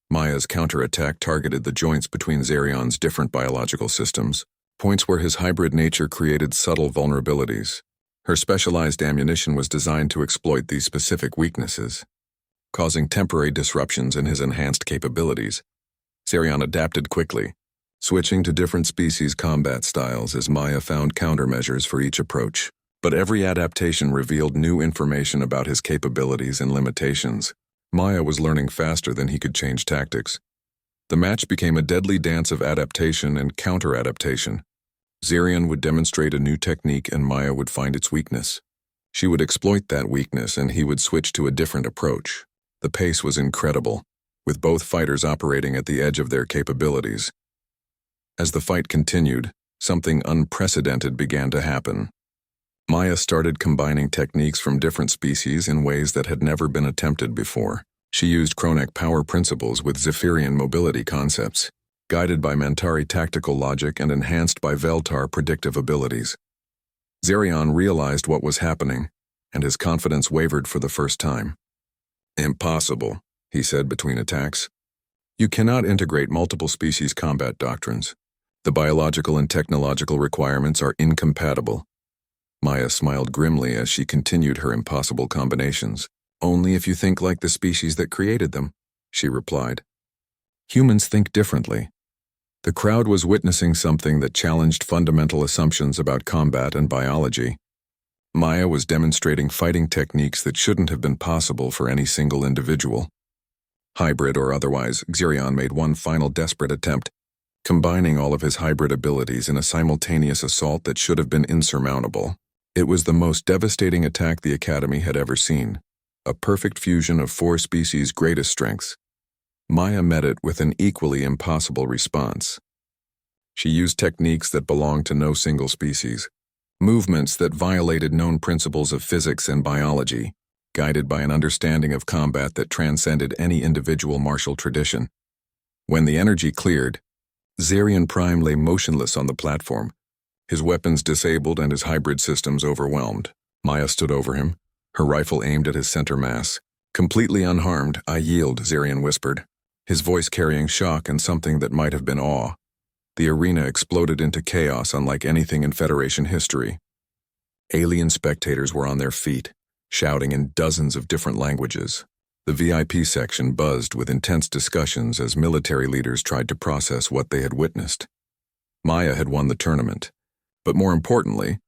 Maya's counterattack targeted the joints between Zerion's different biological systems, points where his hybrid nature created subtle vulnerabilities. Her specialized ammunition was designed to exploit these specific weaknesses, causing temporary disruptions in his enhanced capabilities. Zerion adapted quickly, switching to different species combat styles as Maya found countermeasures for each approach. But every adaptation revealed new information about his capabilities and limitations. Maya was learning faster than he could change tactics. The match became a deadly dance of adaptation and counter-adaptation. Zerion would demonstrate a new technique and Maya would find its weakness. She would exploit that weakness and he would switch to a different approach. The pace was incredible, with both fighters operating at the edge of their capabilities. As the fight continued, something unprecedented began to happen. Maya started combining techniques from different species in ways that had never been attempted before. She used Kronek power principles with Zephyrian mobility concepts, guided by Mantari tactical logic and enhanced by Veltar predictive abilities. Zerion realized what was happening, and his confidence wavered for the first time. "Impossible," he said between attacks. "You cannot integrate multiple species combat doctrines. The biological and technological requirements are incompatible." Maya smiled grimly as she continued her impossible combinations. "Only if you think like the species that created them," she replied. "Humans think differently." The crowd was witnessing something that challenged fundamental assumptions about combat and biology. Maya was demonstrating fighting techniques that shouldn't have been possible for any single individual. Hybrid or otherwise, Zerion made one final desperate attempt, combining all of his hybrid abilities in a simultaneous assault that should have been insurmountable. It was the most devastating attack the Academy had ever seen, a perfect fusion of four species' greatest strengths. Maya met it with an equally impossible response. She used techniques that belonged to no single species, movements that violated known principles of physics and biology, guided by an understanding of combat that transcended any individual martial tradition. When the energy cleared, Zerion Prime lay motionless on the platform, his weapons disabled and his hybrid systems overwhelmed. Maya stood over him, her rifle aimed at his center mass. "Completely unharmed, I yield," Zerion whispered, his voice carrying shock and something that might have been awe. The arena exploded into chaos unlike anything in Federation history. Alien spectators were on their feet, shouting in dozens of different languages. The VIP section buzzed with intense discussions as military leaders tried to process what they had witnessed. Maya had won the tournament, but more importantly,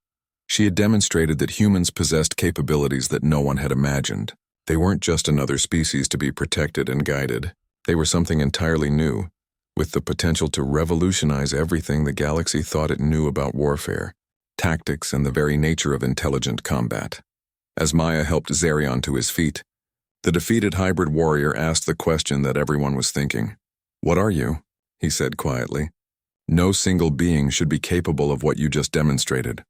she had demonstrated that humans possessed capabilities that no one had imagined. They weren't just another species to be protected and guided. They were something entirely new, with the potential to revolutionize everything the galaxy thought it knew about warfare, tactics, and the very nature of intelligent combat. As Maya helped Zerion to his feet, the defeated hybrid warrior asked the question that everyone was thinking. "What are you?" he said quietly. "No single being should be capable of what you just demonstrated."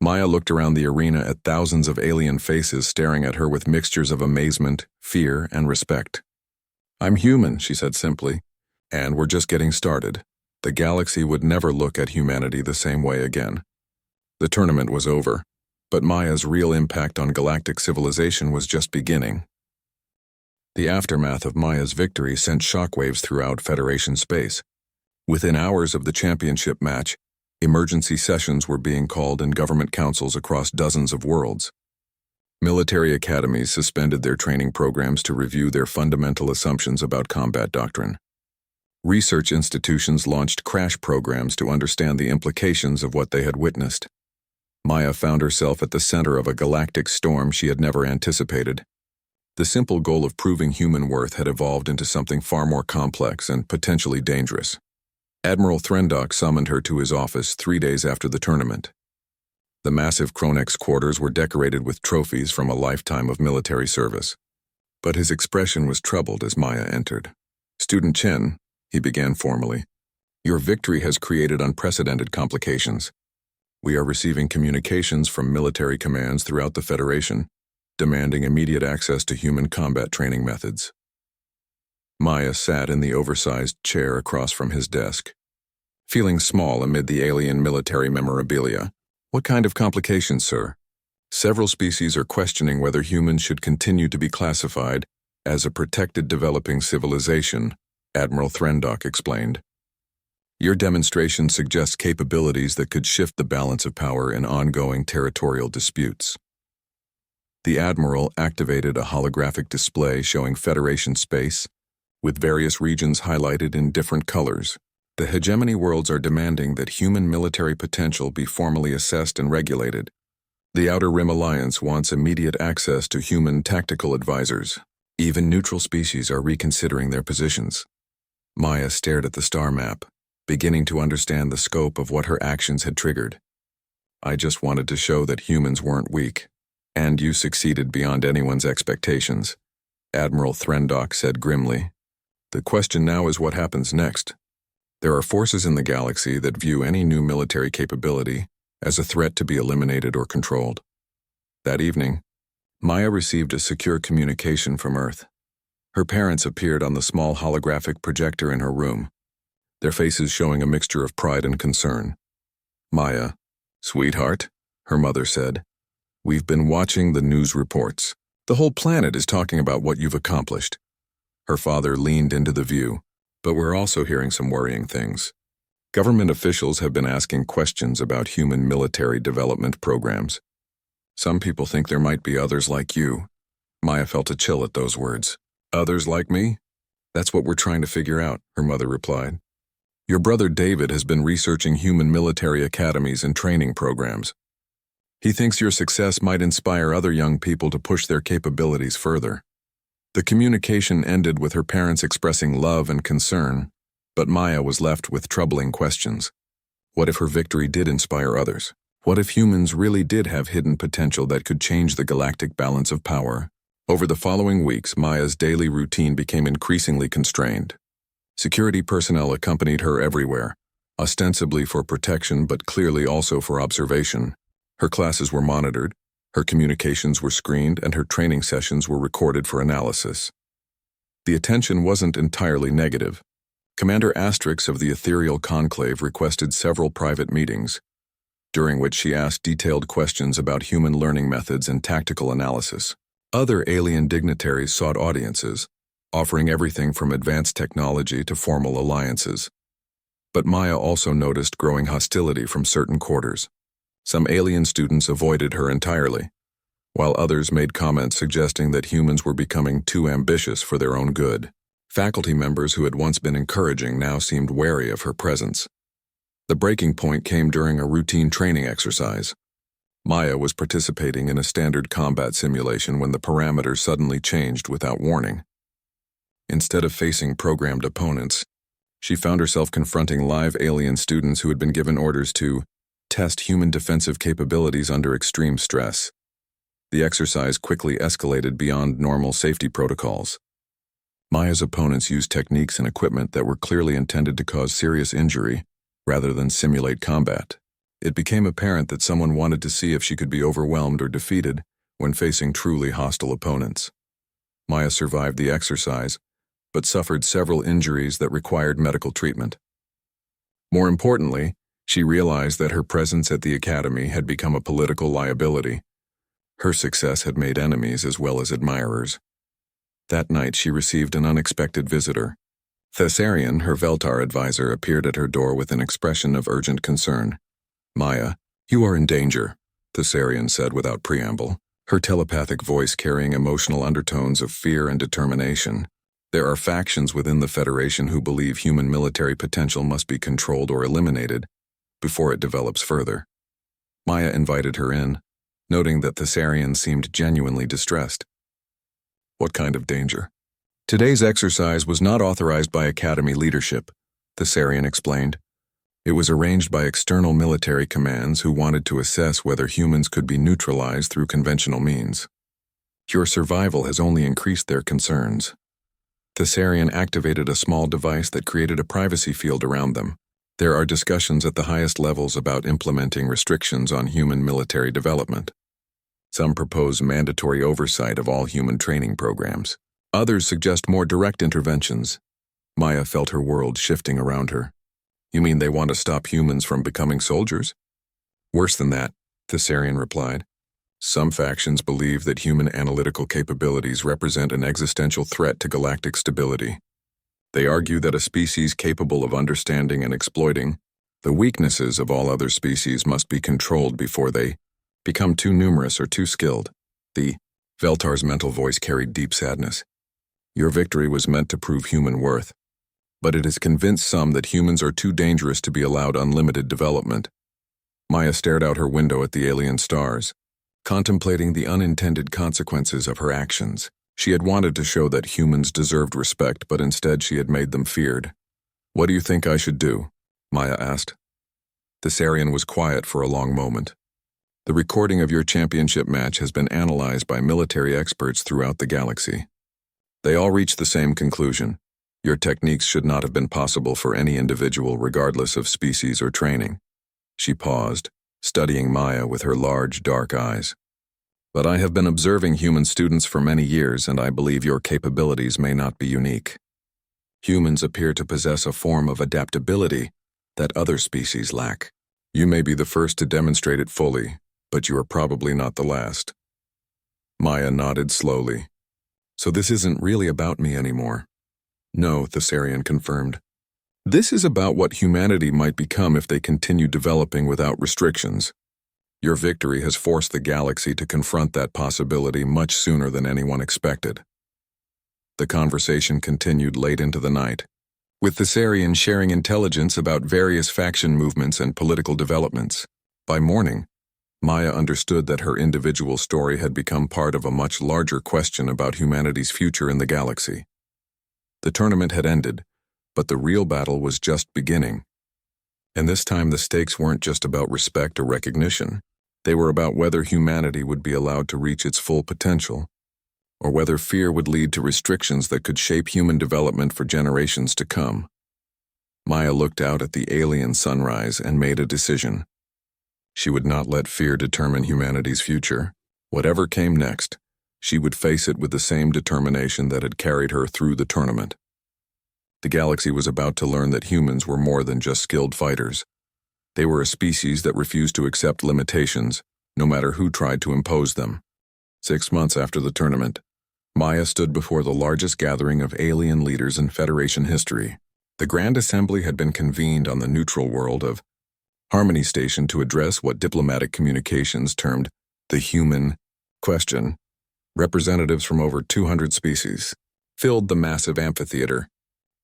Maya looked around the arena at thousands of alien faces staring at her with mixtures of amazement, fear, and respect. "I'm human," she said simply, "and we're just getting started. The galaxy would never look at humanity the same way again." The tournament was over, but Maya's real impact on galactic civilization was just beginning. The aftermath of Maya's victory sent shockwaves throughout Federation space. Within hours of the championship match, emergency sessions were being called in government councils across dozens of worlds. Military academies suspended their training programs to review their fundamental assumptions about combat doctrine. Research institutions launched crash programs to understand the implications of what they had witnessed. Maya found herself at the center of a galactic storm she had never anticipated. The simple goal of proving human worth had evolved into something far more complex and potentially dangerous. Admiral Threndok summoned her to his office 3 days after the tournament. The massive Kronek's quarters were decorated with trophies from a lifetime of military service. But his expression was troubled as Maya entered. "Student Chen," he began formally, Your victory has created unprecedented complications. We are receiving communications from military commands throughout the Federation, demanding immediate access to human combat training methods. Maya sat in the oversized chair across from his desk, feeling small amid the alien military memorabilia. What kind of complications, sir? Several species are questioning whether humans should continue to be classified as a protected developing civilization, Admiral Threndock explained. Your demonstration suggests capabilities that could shift the balance of power in ongoing territorial disputes. The Admiral activated a holographic display showing Federation space, with various regions highlighted in different colors. The hegemony worlds are demanding that human military potential be formally assessed and regulated. The Outer Rim Alliance wants immediate access to human tactical advisors. Even neutral species are reconsidering their positions. Maya stared at the star map, beginning to understand the scope of what her actions had triggered. I just wanted to show that humans weren't weak, and you succeeded beyond anyone's expectations, Admiral Threndock said grimly. The question now is what happens next. There are forces in the galaxy that view any new military capability as a threat to be eliminated or controlled. That evening, Maya received a secure communication from Earth. Her parents appeared on the small holographic projector in her room, their faces showing a mixture of pride and concern. Maya, sweetheart, her mother said, we've been watching the news reports. The whole planet is talking about what you've accomplished. Her father leaned into the view, but we're also hearing some worrying things. Government officials have been asking questions about human military development programs. Some people think there might be others like you. Maya felt a chill at those words. Others like me? That's what we're trying to figure out, her mother replied. Your brother David has been researching human military academies and training programs. He thinks your success might inspire other young people to push their capabilities further. The communication ended with her parents expressing love and concern, but Maya was left with troubling questions. What if her victory did inspire others? What if humans really did have hidden potential that could change the galactic balance of power? Over the following weeks, Maya's daily routine became increasingly constrained. Security personnel accompanied her everywhere, ostensibly for protection but clearly also for observation. Her classes were monitored, her communications were screened, and her training sessions were recorded for analysis. The attention wasn't entirely negative. Commander Asterix of the Ethereal Conclave requested several private meetings, during which she asked detailed questions about human learning methods and tactical analysis. Other alien dignitaries sought audiences, offering everything from advanced technology to formal alliances. But Maya also noticed growing hostility from certain quarters. Some alien students avoided her entirely, while others made comments suggesting that humans were becoming too ambitious for their own good. Faculty members who had once been encouraging now seemed wary of her presence. The breaking point came during a routine training exercise. Maya was participating in a standard combat simulation when the parameters suddenly changed without warning. Instead of facing programmed opponents, she found herself confronting live alien students who had been given orders to test human defensive capabilities under extreme stress. The exercise quickly escalated beyond normal safety protocols. Maya's opponents used techniques and equipment that were clearly intended to cause serious injury rather than simulate combat. It became apparent that someone wanted to see if she could be overwhelmed or defeated when facing truly hostile opponents. Maya survived the exercise, but suffered several injuries that required medical treatment. More importantly, she realized that her presence at the academy had become a political liability. Her success had made enemies as well as admirers. That night she received an unexpected visitor. Thessarian, her Veltar advisor, appeared at her door with an expression of urgent concern. Maya, you are in danger, Thessarian said without preamble, her telepathic voice carrying emotional undertones of fear and determination. There are factions within the Federation who believe human military potential must be controlled or eliminated before it develops further. Maya invited her in, noting that Thessarian seemed genuinely distressed. What kind of danger? Today's exercise was not authorized by Academy leadership, Thessarian explained. It was arranged by external military commands who wanted to assess whether humans could be neutralized through conventional means. Your survival has only increased their concerns. Thessarian activated a small device that created a privacy field around them, There are discussions at the highest levels about implementing restrictions on human military development. Some propose mandatory oversight of all human training programs. Others suggest more direct interventions. Maya felt her world shifting around her. You mean they want to stop humans from becoming soldiers? Worse than that, Thessarian replied. Some factions believe that human analytical capabilities represent an existential threat to galactic stability. They argue that a species capable of understanding and exploiting the weaknesses of all other species must be controlled before they become too numerous or too skilled. The Veltar's mental voice carried deep sadness. Your victory was meant to prove human worth, but it has convinced some that humans are too dangerous to be allowed unlimited development. Maya stared out her window at the alien stars, contemplating the unintended consequences of her actions. She had wanted to show that humans deserved respect, but instead she had made them feared. What do you think I should do? Maya asked. Thessarian was quiet for a long moment. The recording of your championship match has been analyzed by military experts throughout the galaxy. They all reached the same conclusion. Your techniques should not have been possible for any individual regardless of species or training. She paused, studying Maya with her large, dark eyes. But I have been observing human students for many years, and I believe your capabilities may not be unique. Humans appear to possess a form of adaptability that other species lack. You may be the first to demonstrate it fully, but you are probably not the last. Maya nodded slowly. So this isn't really about me anymore. No, Thessarian confirmed. This is about what humanity might become if they continue developing without restrictions. Your victory has forced the galaxy to confront that possibility much sooner than anyone expected. The conversation continued late into the night, with Thessarian sharing intelligence about various faction movements and political developments. By morning, Maya understood that her individual story had become part of a much larger question about humanity's future in the galaxy. The tournament had ended, but the real battle was just beginning. And this time the stakes weren't just about respect or recognition. They were about whether humanity would be allowed to reach its full potential, or whether fear would lead to restrictions that could shape human development for generations to come. Maya looked out at the alien sunrise and made a decision. She would not let fear determine humanity's future. Whatever came next, she would face it with the same determination that had carried her through the tournament. The galaxy was about to learn that humans were more than just skilled fighters. They were a species that refused to accept limitations, no matter who tried to impose them. 6 months after the tournament, Maya stood before the largest gathering of alien leaders in Federation history. The Grand Assembly had been convened on the neutral world of Harmony Station to address what diplomatic communications termed the human question. Representatives from over 200 species filled the massive amphitheater,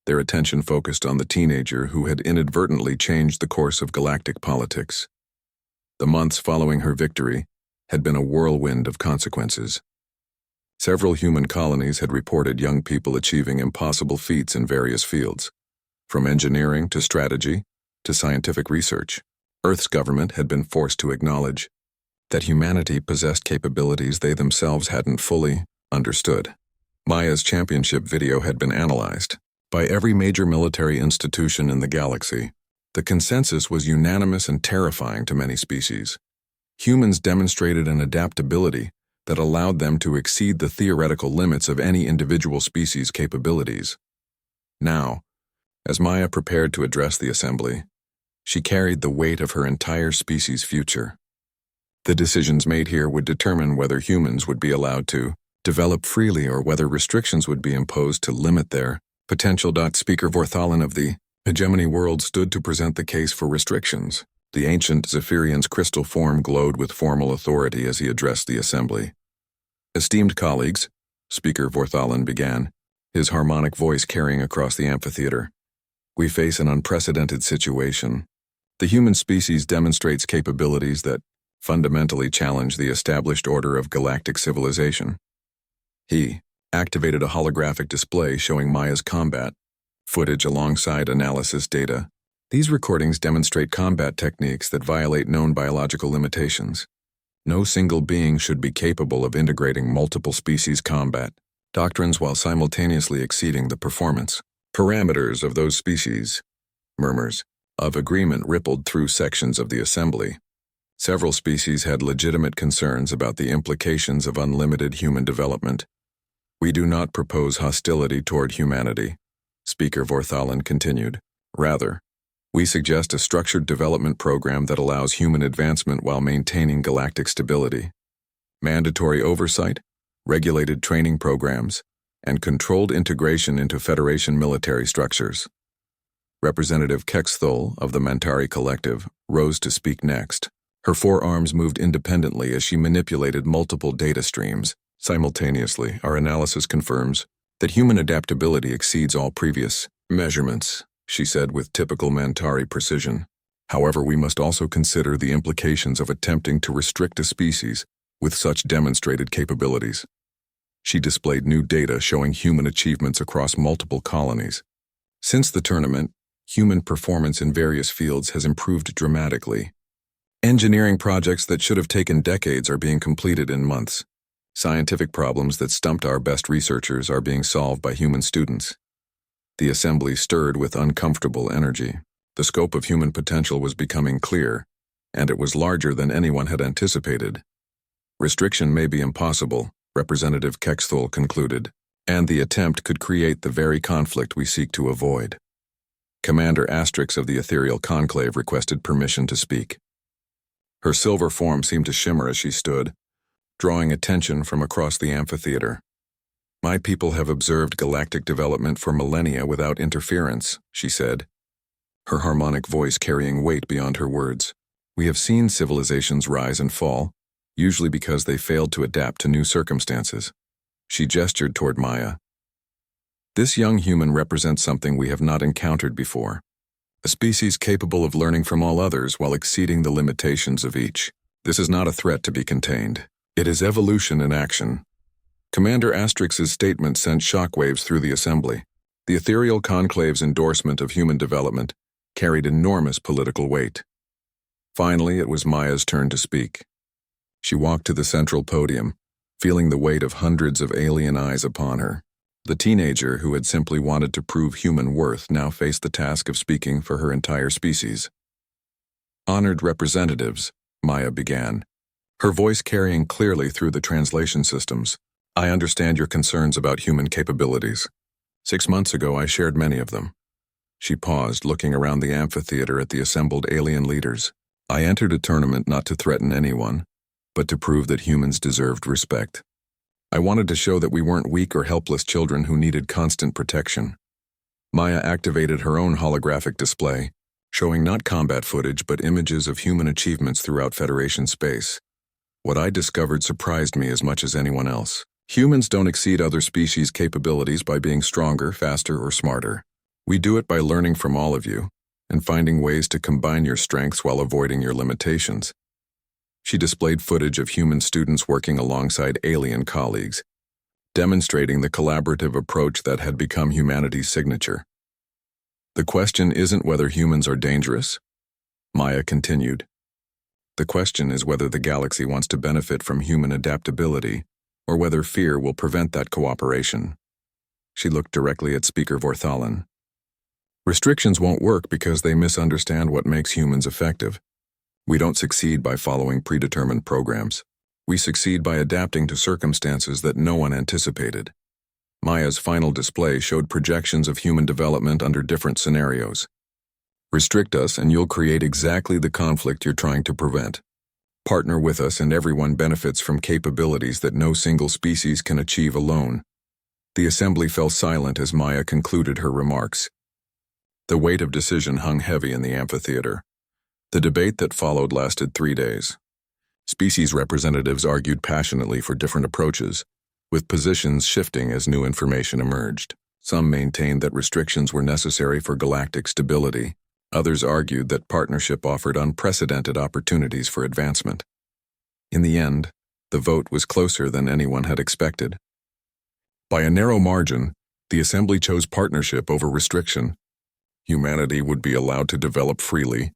their attention focused on the teenager who had inadvertently changed the course of galactic politics. The months following her victory had been a whirlwind of consequences. Several human colonies had reported young people achieving impossible feats in various fields, from engineering to strategy to scientific research. Earth's government had been forced to acknowledge that humanity possessed capabilities they themselves hadn't fully understood. Maya's championship video had been analyzed by every major military institution in the galaxy. The consensus was unanimous and terrifying to many species. Humans demonstrated an adaptability that allowed them to exceed the theoretical limits of any individual species' capabilities. Now, as Maya prepared to address the assembly, she carried the weight of her entire species' future. The decisions made here would determine whether humans would be allowed to develop freely or whether restrictions would be imposed to limit their potential. Speaker Vorthalin of the Hegemony world stood to present the case for restrictions. The ancient Zephyrian's crystal form glowed with formal authority as he addressed the assembly. Esteemed colleagues, Speaker Vorthalin began, his harmonic voice carrying across the amphitheater. We face an unprecedented situation. The human species demonstrates capabilities that fundamentally challenge the established order of galactic civilization. He activated a holographic display showing Maya's combat footage alongside analysis data. These recordings demonstrate combat techniques that violate known biological limitations. No single being should be capable of integrating multiple species combat doctrines while simultaneously exceeding the performance parameters of those species. Murmurs, of agreement rippled through sections of the assembly. Several species had legitimate concerns about the implications of unlimited human development. "We do not propose hostility toward humanity," Speaker Vorthalin continued. "Rather, we suggest a structured development program that allows human advancement while maintaining galactic stability. Mandatory oversight, regulated training programs, and controlled integration into Federation military structures." Representative Kexthol of the Mantari Collective rose to speak next. Her forearms moved independently as she manipulated multiple data streams. "Simultaneously, our analysis confirms that human adaptability exceeds all previous measurements," she said with typical Mantari precision. "However, we must also consider the implications of attempting to restrict a species with such demonstrated capabilities." She displayed new data showing human achievements across multiple colonies. Since the tournament, human performance in various fields has improved dramatically. Engineering projects that should have taken decades are being completed in months. Scientific problems that stumped our best researchers are being solved by human students. The assembly stirred with uncomfortable energy. The scope of human potential was becoming clear, and it was larger than anyone had anticipated. "Restriction may be impossible," Representative Kexthol concluded, "and the attempt could create the very conflict we seek to avoid." Commander Asterix of the Ethereal Conclave requested permission to speak. Her silver form seemed to shimmer as she stood, drawing attention from across the amphitheater. "My people have observed galactic development for millennia without interference," she said, her harmonic voice carrying weight beyond her words. "We have seen civilizations rise and fall, usually because they failed to adapt to new circumstances." She gestured toward Maya. "This young human represents something we have not encountered before. A species capable of learning from all others while exceeding the limitations of each. This is not a threat to be contained. It is evolution in action." Commander Asterix's statement sent shockwaves through the assembly. The Ethereal Conclave's endorsement of human development carried enormous political weight. Finally, it was Maya's turn to speak. She walked to the central podium, feeling the weight of hundreds of alien eyes upon her. The teenager who had simply wanted to prove human worth now faced the task of speaking for her entire species. "Honored representatives," Maya began, her voice carrying clearly through the translation systems, "I understand your concerns about human capabilities. 6 months ago, I shared many of them." She paused, looking around the amphitheater at the assembled alien leaders. "I entered a tournament not to threaten anyone, but to prove that humans deserved respect. I wanted to show that we weren't weak or helpless children who needed constant protection." Maya activated her own holographic display, showing not combat footage but images of human achievements throughout Federation space. "What I discovered surprised me as much as anyone else. Humans don't exceed other species' capabilities by being stronger, faster, or smarter. We do it by learning from all of you and finding ways to combine your strengths while avoiding your limitations." She displayed footage of human students working alongside alien colleagues, demonstrating the collaborative approach that had become humanity's signature. "The question isn't whether humans are dangerous," Maya continued. "The question is whether the galaxy wants to benefit from human adaptability, or whether fear will prevent that cooperation." She looked directly at Speaker Vorthalin. "Restrictions won't work because they misunderstand what makes humans effective. We don't succeed by following predetermined programs. We succeed by adapting to circumstances that no one anticipated." Maya's final display showed projections of human development under different scenarios. "Restrict us and you'll create exactly the conflict you're trying to prevent. Partner with us and everyone benefits from capabilities that no single species can achieve alone." The assembly fell silent as Maya concluded her remarks. The weight of decision hung heavy in the amphitheater. The debate that followed lasted 3 days. Species representatives argued passionately for different approaches, with positions shifting as new information emerged. Some maintained that restrictions were necessary for galactic stability. Others argued that partnership offered unprecedented opportunities for advancement. In the end, the vote was closer than anyone had expected. By a narrow margin, the assembly chose partnership over restriction. Humanity would be allowed to develop freely,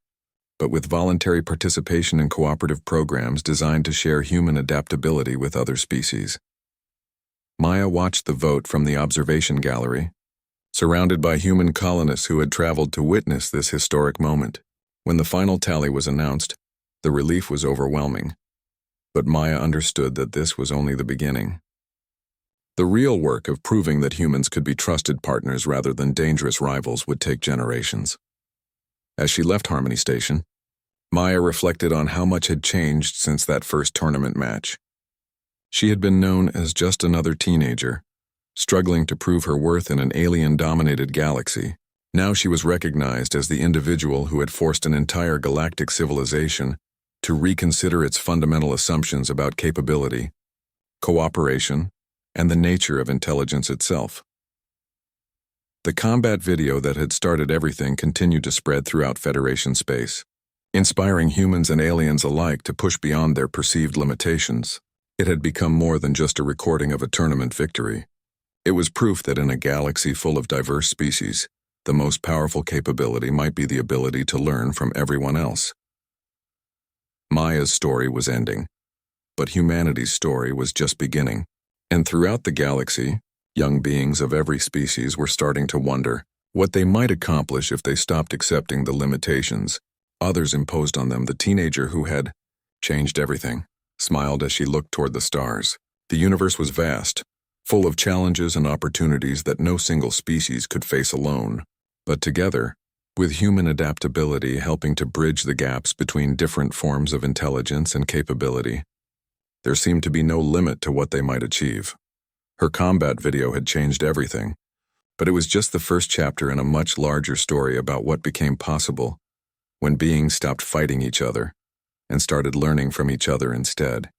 but with voluntary participation in cooperative programs designed to share human adaptability with other species. Maya watched the vote from the observation gallery, surrounded by human colonists who had traveled to witness this historic moment. When the final tally was announced, the relief was overwhelming. But Maya understood that this was only the beginning. The real work of proving that humans could be trusted partners rather than dangerous rivals would take generations. As she left Harmony Station, Maya reflected on how much had changed since that first tournament match. She had been known as just another teenager, struggling to prove her worth in an alien-dominated galaxy. Now she was recognized as the individual who had forced an entire galactic civilization to reconsider its fundamental assumptions about capability, cooperation, and the nature of intelligence itself. The combat video that had started everything continued to spread throughout Federation space, inspiring humans and aliens alike to push beyond their perceived limitations. It had become more than just a recording of a tournament victory. It was proof that in a galaxy full of diverse species, the most powerful capability might be the ability to learn from everyone else. Maya's story was ending, but humanity's story was just beginning. And throughout the galaxy, young beings of every species were starting to wonder what they might accomplish if they stopped accepting the limitations others imposed on them. The teenager who had changed everything smiled as she looked toward the stars. The universe was vast, full of challenges and opportunities that no single species could face alone. But together, with human adaptability helping to bridge the gaps between different forms of intelligence and capability, there seemed to be no limit to what they might achieve. Her combat video had changed everything, but it was just the first chapter in a much larger story about what became possible when beings stopped fighting each other and started learning from each other instead.